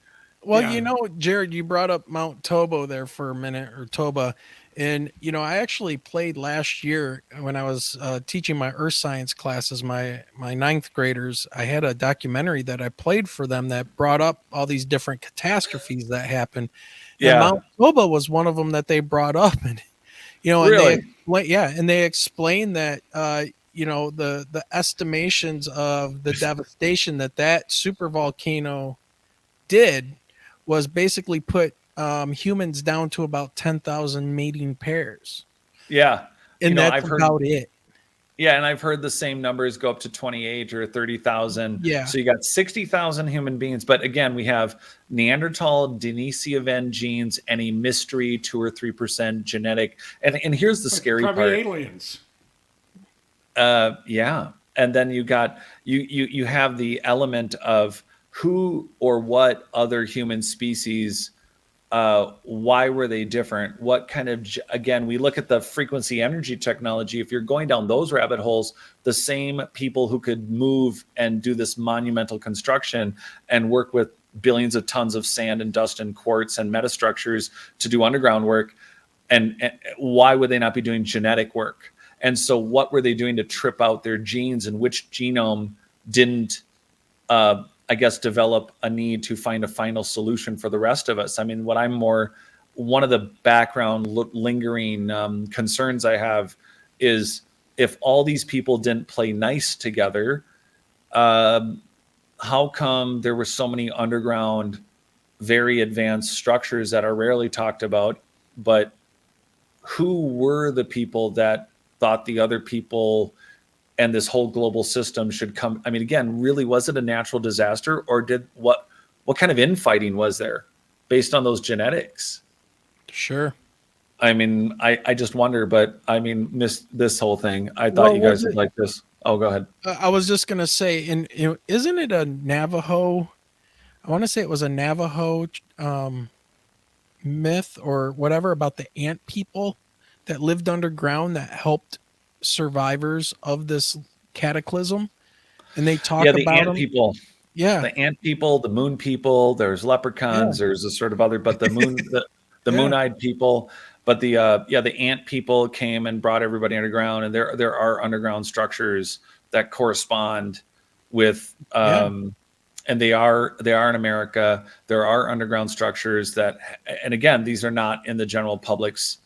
Well, Jared, you brought up Mount Tobo there for a minute, or Toba. And, I actually played last year when I was teaching my earth science classes, my ninth graders. I had a documentary that I played for them that brought up all these different catastrophes that happened. Yeah. And Mount Toba was one of them that they brought up. And, really? And they explained that, the estimations of the devastation that super volcano did was basically put humans down to about 10,000 mating pairs. Yeah. And that's about it. Yeah. And I've heard the same numbers go up to 28 or 30,000. Yeah. So you got 60,000 human beings. But again, we have Neanderthal, Denisovan genes, and a mystery 2 or 3% genetic. And here's the scary part. Probably aliens. Yeah. And then you got, you have the element of who or what other human species, why were they different? What kind of, again, we look at the frequency energy technology. If you're going down those rabbit holes, the same people who could move and do this monumental construction and work with billions of tons of sand and dust and quartz and metastructures to do underground work. And why would they not be doing genetic work? And so what were they doing to trip out their genes, and which genome didn't, develop a need to find a final solution for the rest of us? I mean, one of the background lingering concerns I have is, if all these people didn't play nice together, how come there were so many underground, very advanced structures that are rarely talked about? But who were the people that thought the other people and this whole global system should come? I mean, again, really, was it a natural disaster, or what kind of infighting was there based on those genetics? Sure. I mean, I just wonder, but I mean, this whole thing. I thought you guys would like this. Oh, go ahead. I was just going to say, and isn't it a Navajo? I want to say it was a Navajo myth or whatever about the ant people that lived underground that helped survivors of this cataclysm, and they talk about the ant them. people. Yeah, the ant people, the moon people. There's leprechauns. There's a sort of other, but the moon, the moon-eyed people. But the ant people came and brought everybody underground, and there are underground structures that correspond with, and they are in America. There are underground structures that, and again, these are not in the general public's.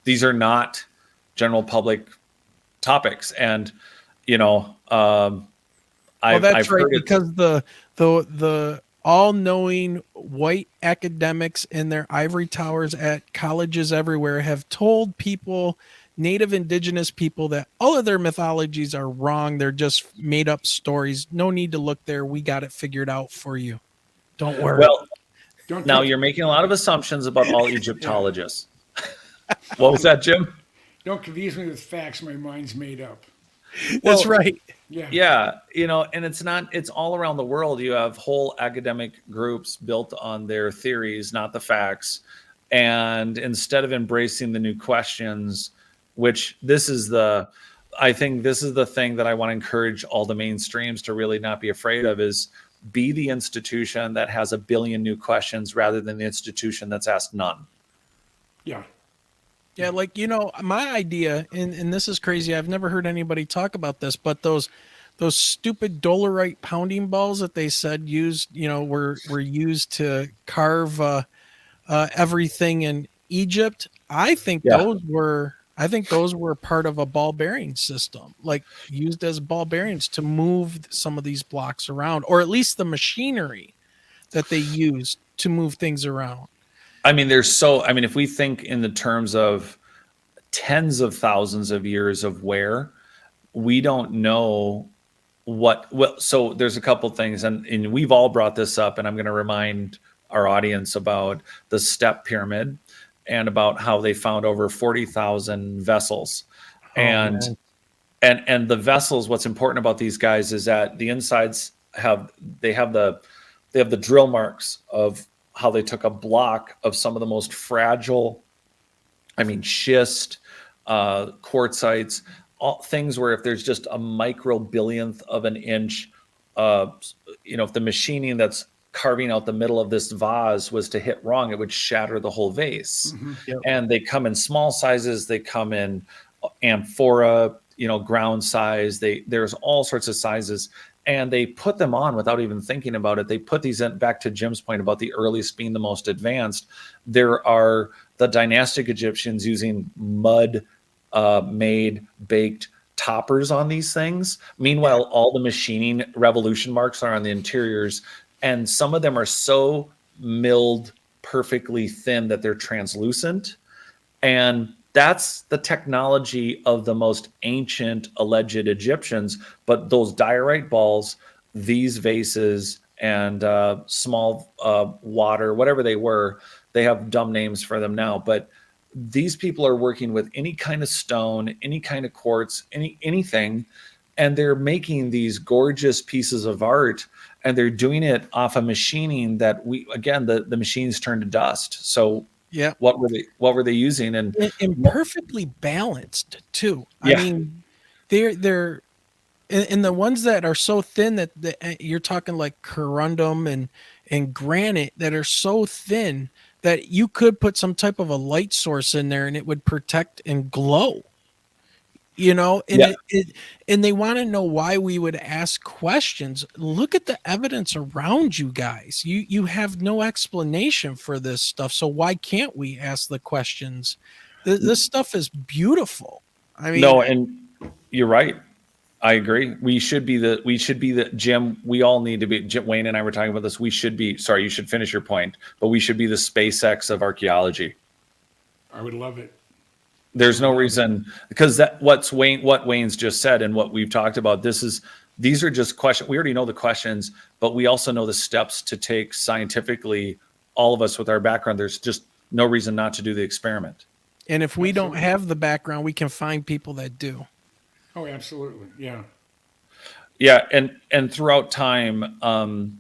These are not general public topics. And, you know, Well, that's I've right, heard it. because the all-knowing white academics in their ivory towers at colleges everywhere have told people, native indigenous people, that all of their mythologies are wrong. They're just made up stories. No need to look there. We got it figured out for you. Don't worry. Well, Don't now take- you're making a lot of assumptions about all Yeah. Egyptologists. What was that, Jim? Don't confuse me with facts. My mind's made up. That's well, right. Yeah. Yeah, you know, and it's all around the world. You have whole academic groups built on their theories, not the facts. And instead of embracing the new questions, which I think this is the thing that I want to encourage all the mainstreams to really not be afraid of, is be the institution that has a billion new questions rather than the institution that's asked none. Yeah. Yeah, like, my idea, and this is crazy. I've never heard anybody talk about this, but those stupid Dolarite pounding balls that they said were used to carve everything in Egypt. I think Yeah. those were part of a ball bearing system, like used as ball bearings to move some of these blocks around, or at least the machinery that they used to move things around. I mean, if we think in the terms of tens of thousands of years of wear, we don't know so there's a couple things, and we've all brought this up, and I'm going to remind our audience about the step pyramid and about how they found over 40,000 vessels. And the vessels, what's important about these guys is that the insides have the drill marks of how they took a block of some of the most fragile, schist, quartzites, all things where if there's just a micro billionth of an inch, if the machining that's carving out the middle of this vase was to hit wrong, it would shatter the whole vase. Mm-hmm. Yep. And they come in small sizes. They come in amphora, ground size. There's all sorts of sizes. And they put them on without even thinking about it. They put these in, back to Jim's point about the earliest being the most advanced. There are the dynastic Egyptians using mud made baked toppers on these things. Meanwhile, all the machining revolution marks are on the interiors. And some of them are so milled perfectly thin that they're translucent. And that's the technology of the most ancient alleged Egyptians. But those diorite balls, these vases, and small water, whatever they were, they have dumb names for them now. But these people are working with any kind of stone, any kind of quartz, anything, and they're making these gorgeous pieces of art, and they're doing it off a machining that the machines turn to dust. So yeah, what were they using? And perfectly balanced too. Yeah. I mean, they're and the ones that are so thin that you're talking like corundum and granite that are so thin that you could put some type of a light source in there and it would protect and glow. And Yeah. and they want to know why we would ask questions. Look at the evidence around you guys. You have no explanation for this stuff, so why can't we ask the questions? This stuff is beautiful. I mean, no, and you're right. I agree. We should be the Jim. We all need to be. Jim, Wayne and I were talking about this. We should be. Sorry, you should finish your point. But we should be the SpaceX of archaeology. I would love it. There's no reason, because what Wayne's just said and what we've talked about. These are just questions. We already know the questions, but we also know the steps to take scientifically. All of us with our background, there's just no reason not to do the experiment. and if we don't have the background, we can find people that do. Oh, absolutely. Yeah. Yeah, and throughout time,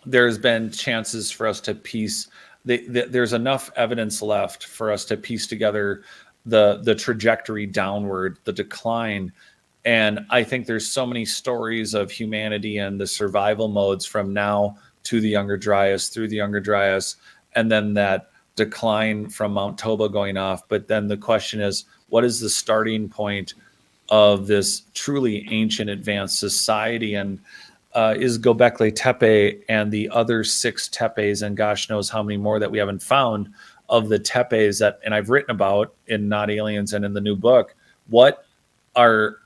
there's been chances for us to piece. There's enough evidence left for us to piece together the trajectory downward, the decline. And I think there's so many stories of humanity and the survival modes from now to the Younger Dryas, through the Younger Dryas, and then that decline from Mount Tobo going off. But then the question is, what is the starting point of this truly ancient advanced society? And is Göbekli Tepe and the other 6 tepes, and gosh knows how many more that we haven't found, of the tepes that, and I've written about in Not Aliens and in the new book, what are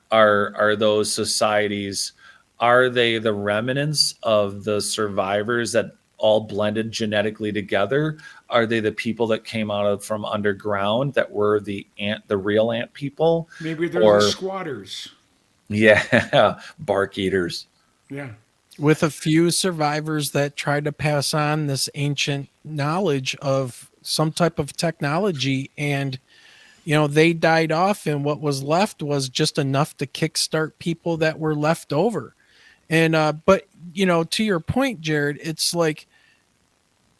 those societies? Are they the remnants of the survivors that all blended genetically together? Are they the people that came out of from underground that were the real ant people? Maybe they're the Or squatters. yeah, bark eaters. Yeah. with a few survivors that tried to pass on this ancient knowledge of some type of technology, and they died off, and what was left was just enough to kickstart people that were left over. And but to your point, Jared, it's like,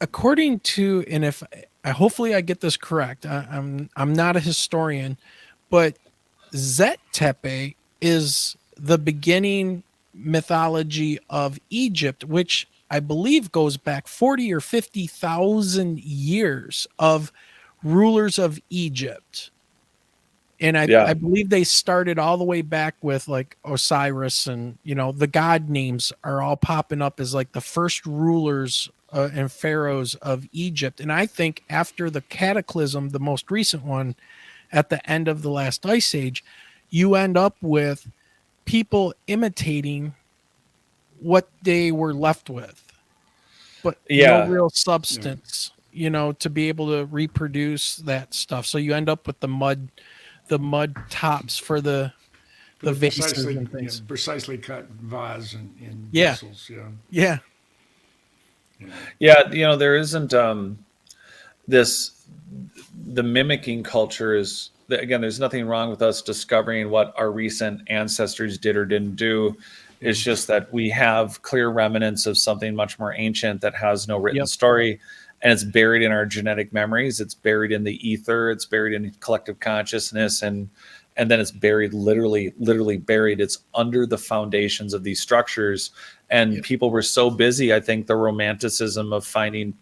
according to, and if I hopefully I get this correct, I'm not a historian, but Zet Tepe is the beginning mythology of Egypt, which I believe goes back 40 or 50,000 years of rulers of Egypt. And I Yeah. believe they started all the way back with like Osiris, and the god names are all popping up as like the first rulers and pharaohs of Egypt. And I think after the cataclysm, the most recent one at the end of the last ice age, you end up with people imitating what they were left with, but no Yeah. real substance, to be able to reproduce that stuff. So you end up with the mud tops for the vases and things. Precisely cut vase and Yeah. vessels. Yeah. Yeah. Yeah. Yeah, there isn't this the mimicking culture is again, there's nothing wrong with us discovering what our recent ancestors did or didn't do. It's just that we have clear remnants of something much more ancient that has no written Yep. story, and it's buried in our genetic memories. It's buried in the ether. It's buried in collective consciousness, and then it's buried, literally buried. It's under the foundations of these structures. And people were so busy. I think the romanticism of finding,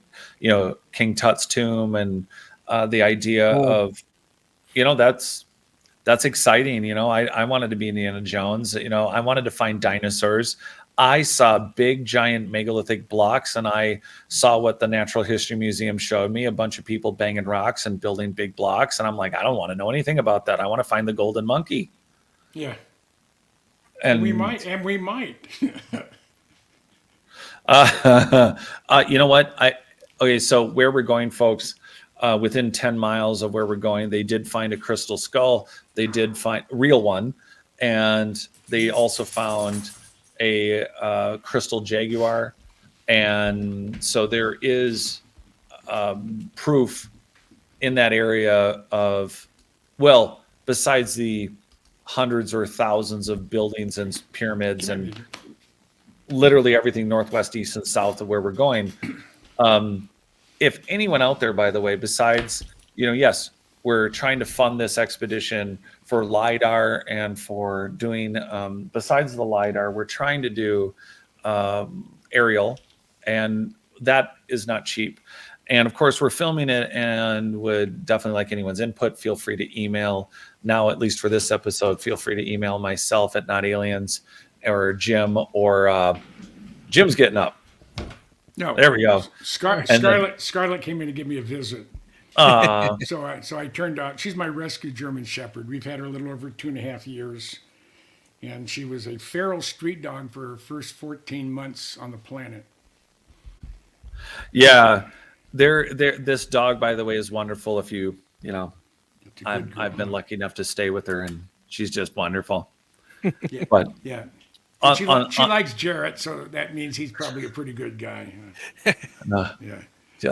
King Tut's tomb, and the idea of, that's exciting. I wanted to be Indiana Jones. I wanted to find dinosaurs. I saw big, giant megalithic blocks, and I saw what the Natural History Museum showed me, a bunch of people banging rocks and building big blocks. And I'm like, I don't want to know anything about that. I want to find the golden monkey. Yeah. And we might. you know what? Okay, so where we're going, folks, within 10 miles of where we're going, they did find a crystal skull. They did find a real one. And they also found a crystal jaguar. And so there is proof in that area of, well, besides the hundreds or thousands of buildings and pyramids and literally everything northwest, east, and south of where we're going. If anyone out there, by the way, besides, yes, we're trying to fund this expedition for LIDAR and for doing, besides the LIDAR, we're trying to do aerial, and that is not cheap. And of course, we're filming it and would definitely like anyone's input. Feel free to email now, at least for this episode, feel free to email myself at NotAliens or Jim, or Jim's getting up. No. There we go. Scarlett came in to give me a visit. So I turned out, she's my rescue German Shepherd. We've had her a little over 2.5 years. And she was a feral street dog for her first 14 months on the planet. Yeah. This dog, by the way, is wonderful. If I've been lucky enough to stay with her, and she's just wonderful. Yeah. But yeah. She likes Jarrett, so that means he's probably a pretty good guy. Yeah.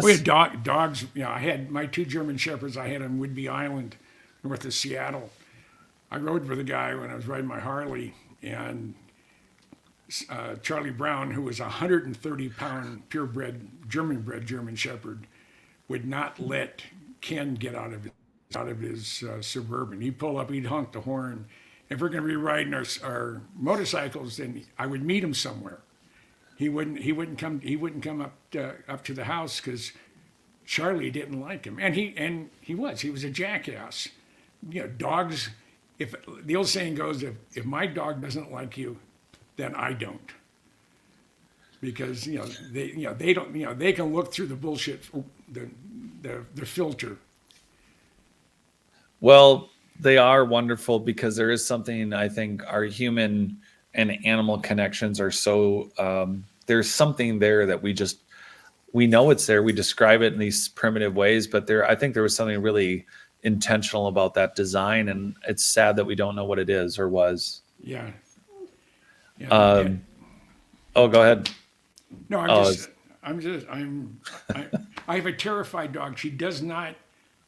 We had dogs. I had my 2 German Shepherds. I had on Whidbey Island, north of Seattle. I rode with a guy when I was riding my Harley, and Charlie Brown, who was a 130-pound purebred German Shepherd, would not let Ken get out of his Suburban. He'd pull up, he'd honk the horn. If we're going to be riding our motorcycles, then I would meet him somewhere. He wouldn't come up to the house because Charlie didn't like him, and he was a jackass. Dogs. If the old saying goes, if my dog doesn't like you, then I don't. Because they don't they can look through the bullshit, the filter. Well, They are wonderful because there is something, I think our human and animal connections are so, there's something there that we know it's there. We describe it in these primitive ways, but I think there was something really intentional about that design, and it's sad that we don't know what it is or was. Yeah. Yeah. Oh, go ahead. No, Oh, I have a terrified dog. She does not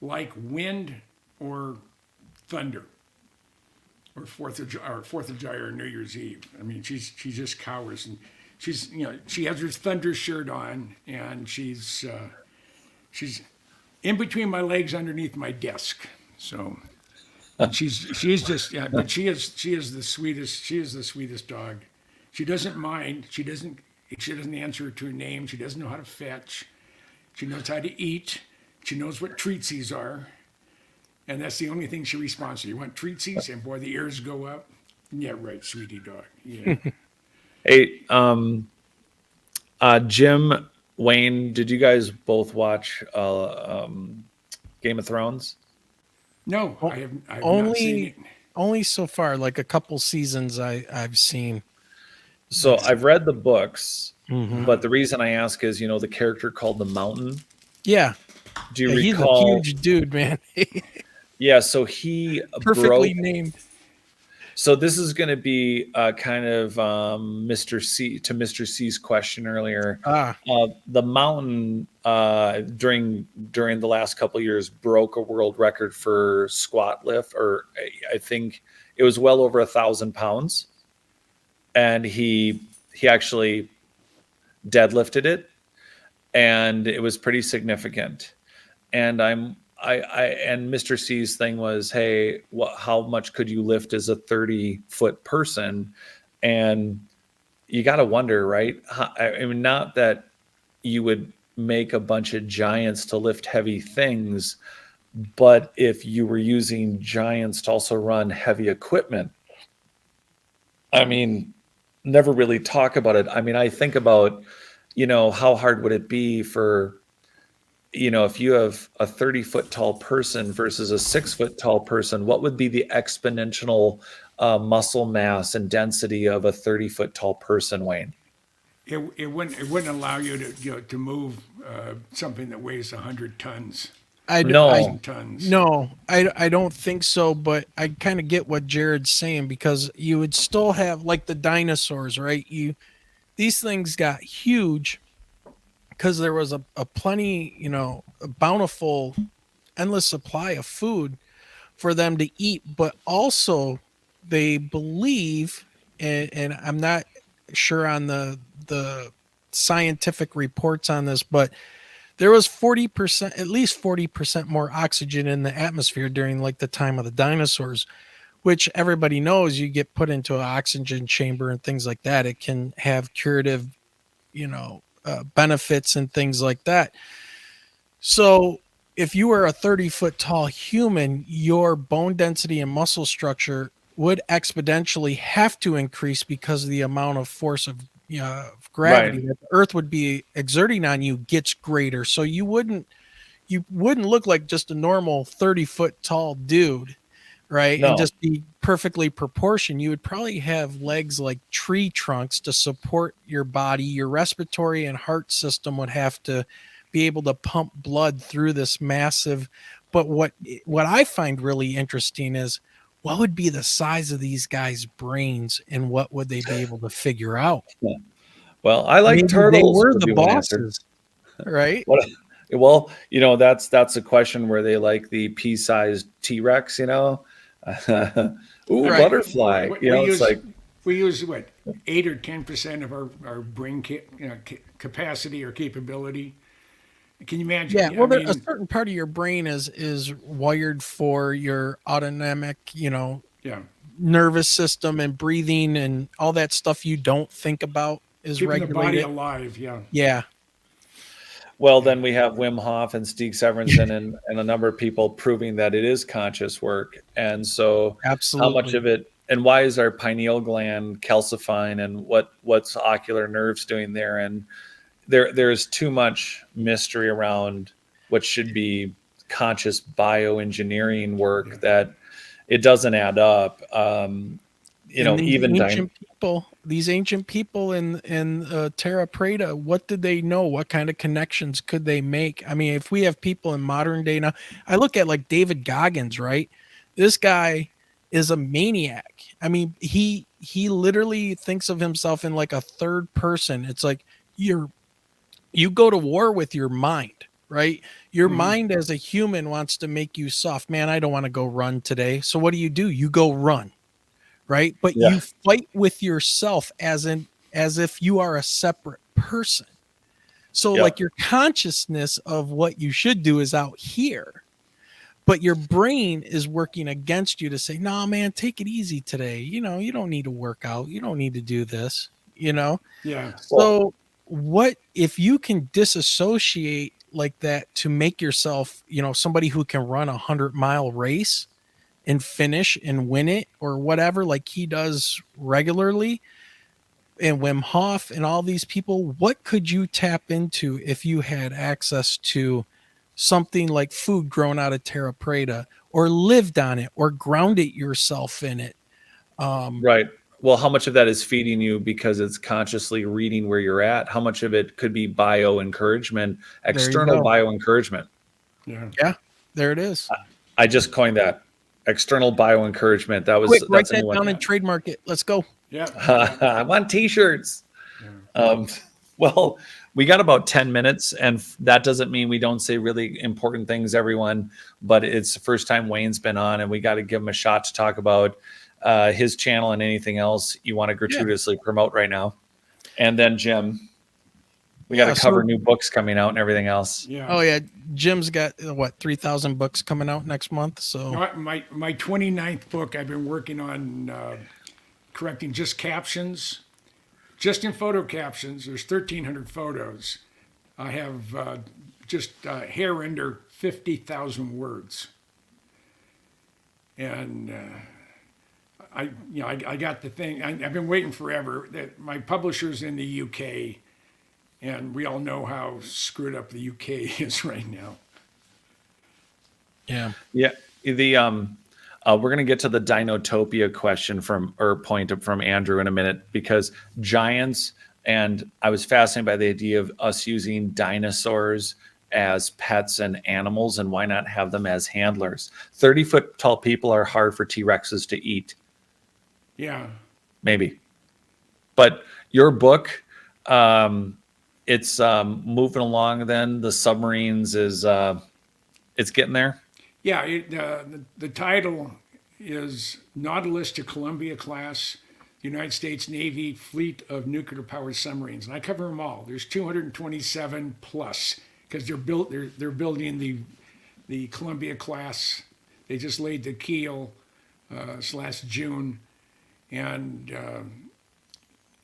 like wind or thunder or Fourth of July or New Year's Eve. I mean, she just cowers, and she has her thunder shirt on, and she's in between my legs underneath my desk. So she's just, yeah, but she is the sweetest dog. She doesn't mind. She doesn't answer to her name. She doesn't know how to fetch. She knows how to eat. She knows what treatsies are. And that's the only thing she responds to. You want treatsies? And boy, the ears go up. Yeah, right, sweetie dog. Yeah. Hey, Jim, Wayne, did you guys both watch Game of Thrones? No, I have not seen it. Only so far, like a couple seasons I've seen. So I've read the books, Mhm. but the reason I ask is, the character called the Mountain. Yeah. Do you He's a recall? huge dude, man. Yeah, so he Perfectly broke. named. So this is going to be kind of Mr. C's question earlier. The Mountain during the last couple of years broke a world record for squat lift, or I think it was well over 1,000 pounds, and he actually deadlifted it, and it was pretty significant. And and Mr. C's thing was, hey, how much could you lift as a 30-foot person? And you got to wonder, right? I mean, not that you would make a bunch of giants to lift heavy things, but if you were using giants to also run heavy equipment, I mean, never really talk about it. I mean, I think about, how hard would it be for, if you have a 30-foot tall person versus a 6-foot tall person, what would be the exponential muscle mass and density of a 30-foot tall person, Wayne? It wouldn't allow you to move something that weighs 100 tons. No. Tons. No, I don't think so, but I kind of get what Jared's saying, because you would still have, like, the dinosaurs, right? These things got huge because there was a plenty, a bountiful, endless supply of food for them to eat, but also they believe, and I'm not sure on the scientific reports on this, but there was 40%, at least 40% more oxygen in the atmosphere during, like, the time of the dinosaurs, which everybody knows, you get put into an oxygen chamber and things like that, it can have curative, benefits and things like that. So if you were a 30-foot tall human, your bone density and muscle structure would exponentially have to increase because of the amount of force of gravity Right. that the earth would be exerting on you gets greater. So you wouldn't look like just a normal 30-foot tall dude, right? And No. just be perfectly proportioned. You would probably have legs like tree trunks to support your body. Your respiratory and heart system would have to be able to pump blood through this massive. But what I find really interesting is, what would be the size of these guys' brains, and what would they be able to figure out? Well, I like Maybe turtles. they were would the be one answer. bosses, right? What? Well, that's a question where they like the pea-sized T-Rex, Ooh, Right. butterfly. We use what, 8 or 10% of our brain capacity or capability. Can you imagine? Yeah, well, a certain part of your brain is wired for your autonomic, yeah, nervous system and breathing and all that stuff you don't think about is keeping the body regulated. alive. Yeah. Yeah. Well, then we have Wim Hof and Stig Severinsen and a number of people proving that it is conscious work. And so Absolutely. how much of it, and why is our pineal gland calcifying, and what's ocular nerves doing there? And there's too much mystery around what should be conscious bioengineering work that it doesn't add up. You know, And even these ancient people in Terra Prata, what did they know? What kind of connections could they make? I mean, if we have people in modern day now, I look at like David Goggins, right? This guy is a maniac. I mean, he literally thinks of himself in like a third person. It's like you go to war with your mind, right? Your mind as a human wants to make you soft. Man, I don't want to go run today. So what do? You go run, right? But yeah, you fight with yourself as if you are a separate person. So yeah, like your consciousness of what you should do is out here, but your brain is working against you to say, "Nah, man, take it easy today. You know, you don't need to work out. You don't need to do this, you know?" Yeah. well, So what if you can disassociate like that to make yourself, somebody who can run 100-mile race and finish and win it or whatever, like he does regularly, and Wim Hof and all these people, what could you tap into if you had access to something like food grown out of Terra Preta, or lived on it, or grounded yourself in it? right. Well, how much of that is feeding you because it's consciously reading where you're at? How much of it could be bio encouragement, There you external go. bio encouragement? Yeah. Yeah, there it is. I just coined that, external bio encouragement. Quick, write That's a new that one. down and trademark it. Let's go. Yeah. I want t-shirts. Yeah. Um, well, we got about 10 minutes, and that doesn't mean we don't say really important things, everyone, but it's the first time Wayne's been on, and we got to give him a shot to talk about his channel and anything else you want to Yeah. gratuitously promote right now. And then Jim, we got Yeah. to cover So, new books coming out and everything else. Yeah. oh yeah, Jim's got what 3,000 books coming out next month. So My 29th book, I've been working on correcting just captions. Just in photo captions, there's 1,300 photos. I have just hair under 50,000 words. And I got the thing. I've been waiting forever. That my publisher's in the UK, and we all know how screwed up the UK is right now. yeah, Yeah, the we're gonna get to the Dinotopia question from Andrew in a minute, because giants, and I was fascinated by the idea of us using dinosaurs as pets and animals, and why not have them as handlers? 30-foot tall people are hard for T-Rexes to eat, Yeah. maybe. But your book, it's moving along. Then the submarines is it's getting there. Yeah, the title is Nautilus to Columbia Class, United States Navy Fleet of Nuclear-Powered Submarines, and I cover them all. There's 227 plus because they're building the Columbia class. They just laid the keel this last June, and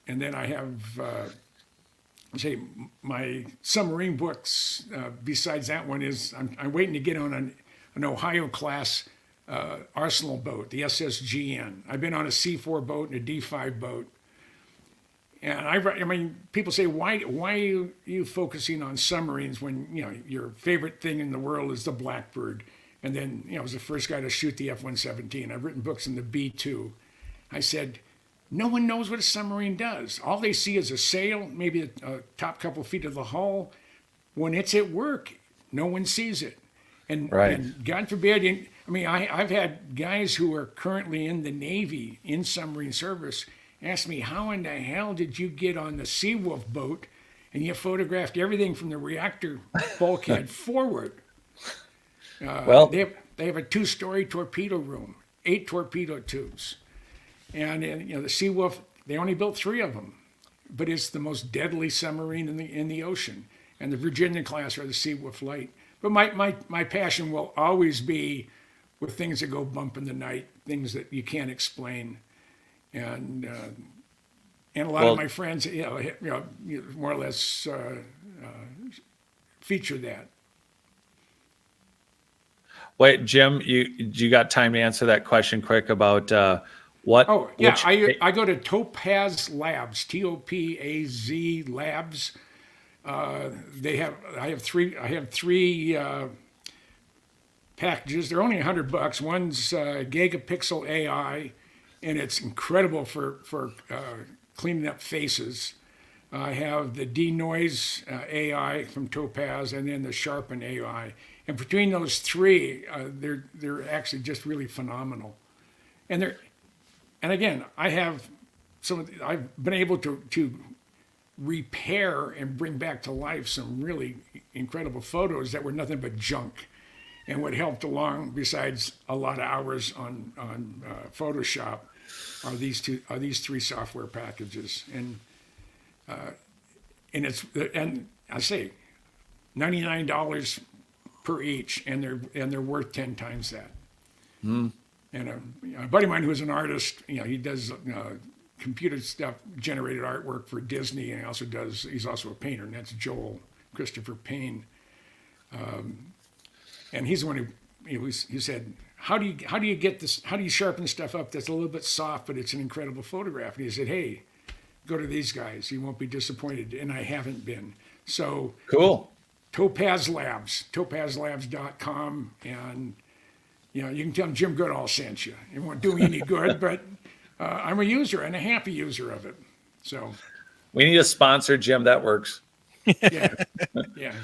then I have say my submarine books. Besides that one is I'm waiting to get on an Ohio class arsenal boat, the SSGN. I've been on a C4 boat and a D5 boat. And I mean, people say, why are you focusing on submarines when, your favorite thing in the world is the Blackbird? And then, I was the first guy to shoot the F-117. I've written books in the B-2. I said, no one knows what a submarine does. All they see is a sail, maybe a top couple feet of the hull. When it's at work, no one sees it. And, Right. and God forbid, I've had guys who are currently in the Navy in submarine service ask me, how in the hell did you get on the Seawolf boat and you photographed everything from the reactor bulkhead forward? Well, They have a 2-story torpedo room, 8 torpedo tubes. And the Seawolf, they only built 3 of them, but it's the most deadly submarine in the ocean. And the Virginia class are the Seawolf Light. But my passion will always be with things that go bump in the night, things that you can't explain, and a lot of my friends, more or less feature that. wait, Jim, you got time to answer that question quick about what? Oh yeah, which, I go to Topaz Labs, Topaz Labs. I have three packages. They're only $100. One's gigapixel AI, and it's incredible for cleaning up faces. I have the denoise AI from Topaz, and then the sharpen AI. And between those three, they're actually just really phenomenal. And again, I've been able to repair and bring back to life some really incredible photos that were nothing but junk. And what helped along, besides a lot of hours on Photoshop, are these three software packages. And I say $99 per each, and they're worth 10 times that. And a buddy of mine who's an artist, he does computer stuff, generated artwork for Disney, and he's also a painter, and that's Joel Christopher Payne. And he's the one who he said, how do you get this? How do you sharpen stuff up that's a little bit soft, but it's an incredible photograph? And he said, hey, go to these guys. You won't be disappointed. And I haven't been. So cool. Topaz Labs, topazlabs.com. And, you can tell them Jim Goodall sent you. It won't do me any good, but I'm a user and a happy user of it. So we need a sponsor, Jim. That works. Yeah. Yeah.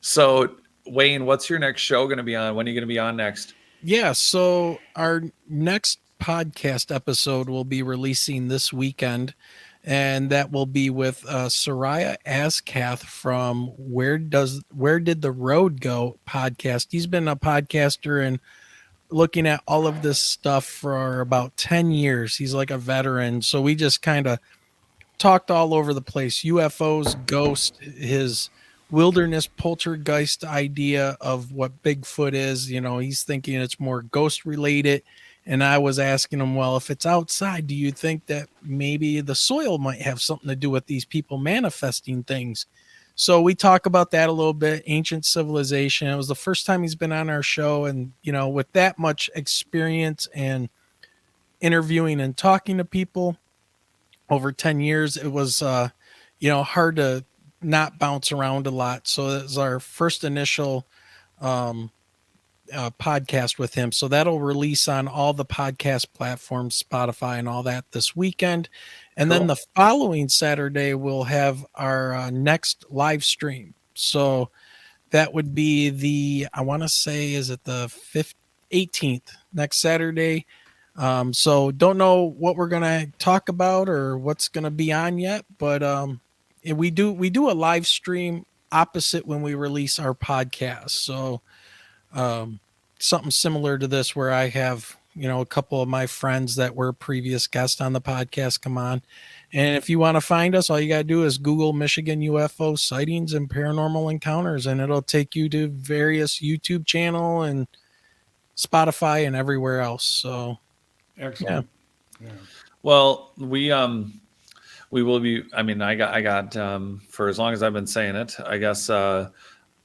So Wayne, what's your next show going to be on? When are you going to be on next? Yeah, so our next podcast episode will be releasing this weekend, and that will be with Soraya Askath from Where Did the Road Go podcast. He's been a podcaster and looking at all of this stuff for about 10 years. He's like a veteran, so we just kind of talked all over the place. UFOs, ghosts, his wilderness poltergeist idea of what Bigfoot is. He's thinking it's more ghost related. And I was asking him, well, if it's outside, do you think that maybe the soil might have something to do with these people manifesting things? So we talk about that a little bit, ancient civilization. It was the first time he's been on our show. And, with that much experience and interviewing and talking to people over 10 years, it was, hard to not bounce around a lot. So it was our first initial podcast with him. So that'll release on all the podcast platforms, Spotify and all that this weekend. And Cool. Then the following Saturday, we'll have our next live stream. So that would be I want to say, is it the 18th, next Saturday? So don't know what we're going to talk about or what's going to be on yet, but we do a live stream opposite when we release our podcast. So something similar to this, where I have, a couple of my friends that were previous guests on the podcast come on. And if you want to find us, all you got to do is Google Michigan UFO Sightings and Paranormal Encounters, and it'll take you to various YouTube channel and Spotify and everywhere else. So Excellent. Yeah. Well, we will be, I got for as long as I've been saying it, I guess I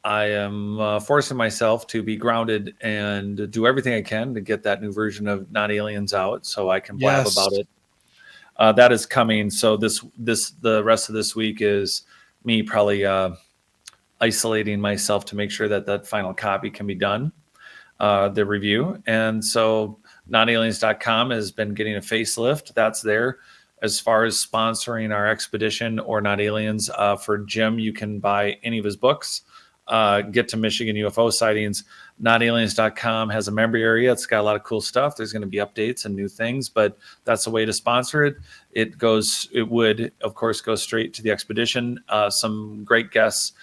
am forcing myself to be grounded and do everything I can to get that new version of Not Aliens out so I can blab Yes. about it. That is coming. So the rest of this week is me probably isolating myself to make sure that final copy can be done, the review. And so notaliens.com has been getting a facelift. That's there. As far as sponsoring our expedition or Not Aliens, for Jim, you can buy any of his books. Get to Michigan UFO Sightings. Notaliens.com has a member area. It's got a lot of cool stuff. There's going to be updates and new things, but that's a way to sponsor it. It would, of course, go straight to the expedition. Some great guests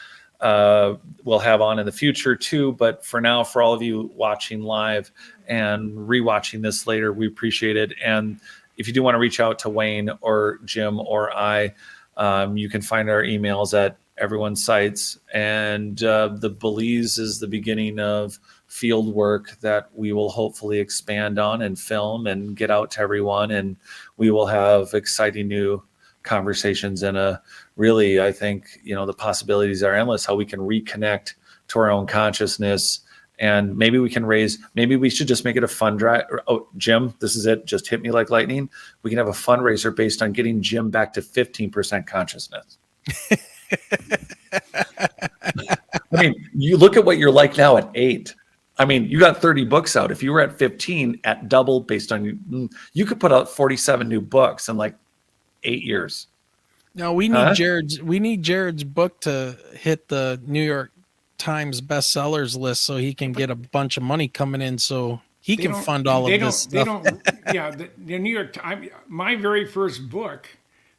we'll have on in the future too. But for now, for all of you watching live and rewatching this later, we appreciate it. And if you do want to reach out to Wayne or Jim or I, you can find our emails at everyone's sites. And the Belize is the beginning of field work that we will hopefully expand on and film and get out to everyone. And we will have exciting new conversations and really, I think, the possibilities are endless, how we can reconnect to our own consciousness. And maybe we should just make it a fund drive. Oh, Jim, this is it. Just hit me like lightning. We can have a fundraiser based on getting Jim back to 15% consciousness. You look at what you're like now at 8. I mean, you got 30 books out. If you were at 15 at double based on you could put out 47 new books in like 8 years. No, we need Huh? Jared's book to hit the New York Times bestsellers list so he can get a bunch of money coming in so he can fund all of this stuff. Yeah, the New York Times, my very first book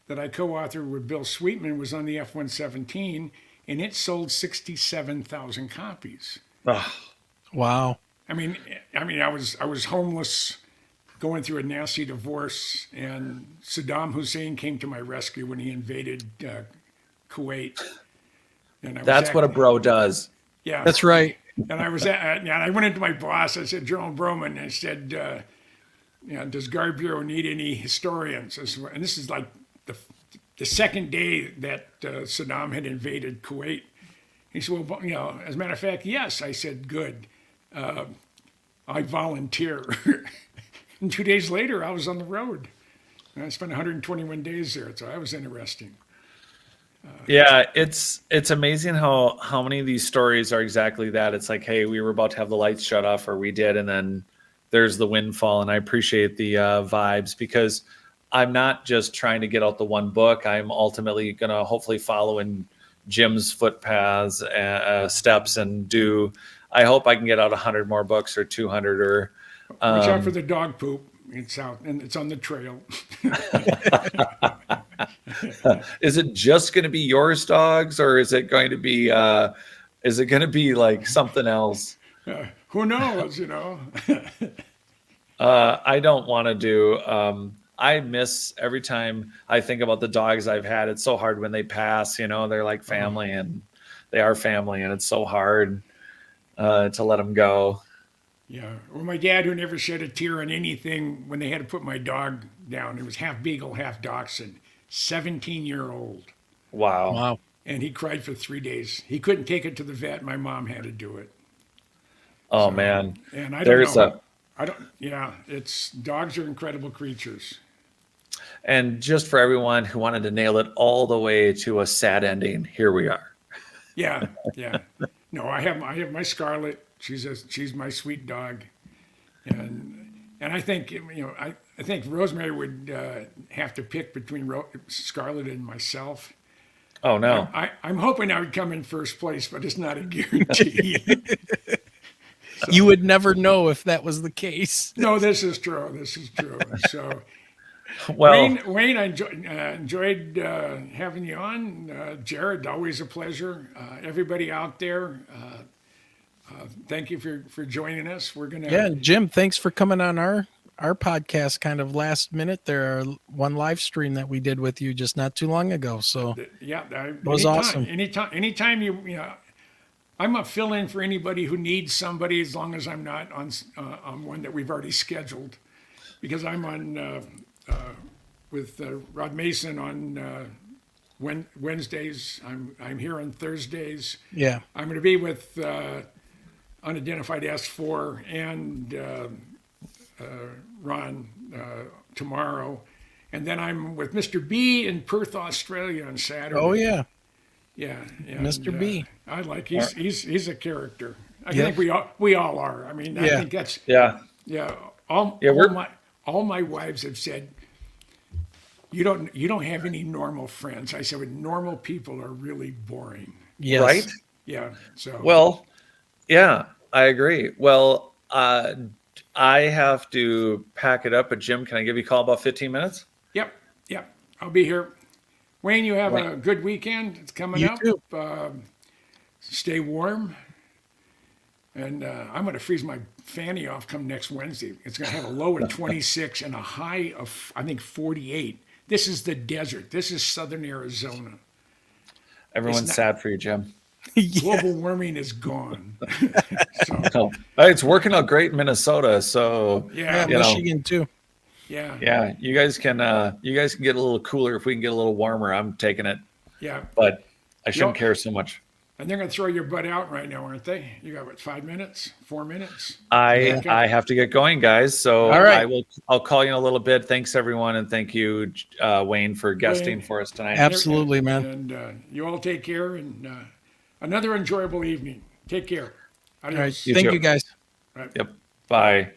that I co-authored with Bill Sweetman was on the F-117, and it sold 67,000 copies. Ugh. Wow. I mean, I was homeless, going through a nasty divorce, and Saddam Hussein came to my rescue when he invaded Kuwait. And That's what a bro does. Yeah, That's right. And I went into my boss. I said, General Broman. I said, does Guard Bureau need any historians? And this is like the second day that Saddam had invaded Kuwait. He said, well, as a matter of fact, yes. I said, good. I volunteer. And 2 days later, I was on the road. And I spent 121 days there, so that was interesting. Yeah, it's amazing how many of these stories are exactly that. It's like, hey, we were about to have the lights shut off, or we did, and then there's the windfall. And I appreciate the vibes, because I'm not just trying to get out the one book. I'm ultimately going to hopefully follow in Jim's footpaths, steps, and do. I hope I can get out 100 more books, or 200, or. Watch out for the dog poop. It's out, and it's on the trail. Is it just going to be yours dogs, or is it going to be like something else? Who knows, I don't want to do. I miss every time I think about the dogs I've had. It's so hard when they pass. They're like family, and they are family, and it's so hard to let them go. Yeah. Well, my dad, who never shed a tear on anything, when they had to put my dog down, it was half beagle, half dachshund, 17-year-old. Wow. Wow. And he cried for 3 days. He couldn't take it to the vet. My mom had to do it. Oh, man. And I don't know. It's dogs are incredible creatures. And just for everyone who wanted to nail it all the way to a sad ending, here we are. Yeah. No, I have my Scarlet. She's my sweet dog, and I think I think Rosemary would have to pick between Scarlet and myself. Oh no! I'm hoping I would come in first place, but it's not a guarantee. You would never know if that was the case. No, this is true. So, well, Wayne, I enjoyed having you on. Jared, always a pleasure. Everybody out there. Thank you for joining us. We're gonna. Yeah, Jim, thanks for coming on our podcast kind of last minute. There are one live stream that we did with you just not too long ago. So it was awesome. Anytime I'm a fill-in for anybody who needs somebody, as long as I'm not on one that we've already scheduled, because I'm on with Rod Mason on Wednesdays. I'm here on Thursdays. Yeah, I'm going to be with Unidentified S4 and Ron tomorrow, and then I'm with Mr. B in Perth, Australia on Saturday. Oh yeah. Yeah, Mr. B. I like he's a character. I think we all are. I mean, I think that's all my wives have said. You don't have any normal friends. I said, well, normal people are really boring. Yes. Right? Yeah. So well, yeah, I agree. Well, I have to pack it up, but Jim, can I give you a call about 15 minutes? Yep. I'll be here. Wayne, you have a good weekend. It's coming up. Too. Stay warm. And I'm going to freeze my fanny off come next Wednesday. It's going to have a low of 26 and a high of, I think, 48. This is the desert. This is southern Arizona. Everyone's sad for you, Jim. Global warming is gone. It's working out great in Minnesota. So yeah, Michigan too. Yeah. You guys can get a little cooler. If we can get a little warmer, I'm taking it. Yeah. But I shouldn't care so much. And they're going to throw your butt out right now, aren't they? You got what, 5 minutes, 4 minutes? I have to get going, guys. So all right. I'll call you in a little bit. Thanks everyone, and thank you, Wayne, for guesting for us tonight. Absolutely, man. And you all take care, and another enjoyable evening. Take care. Adios. All right. Thank you, guys. Right. Yep. Bye.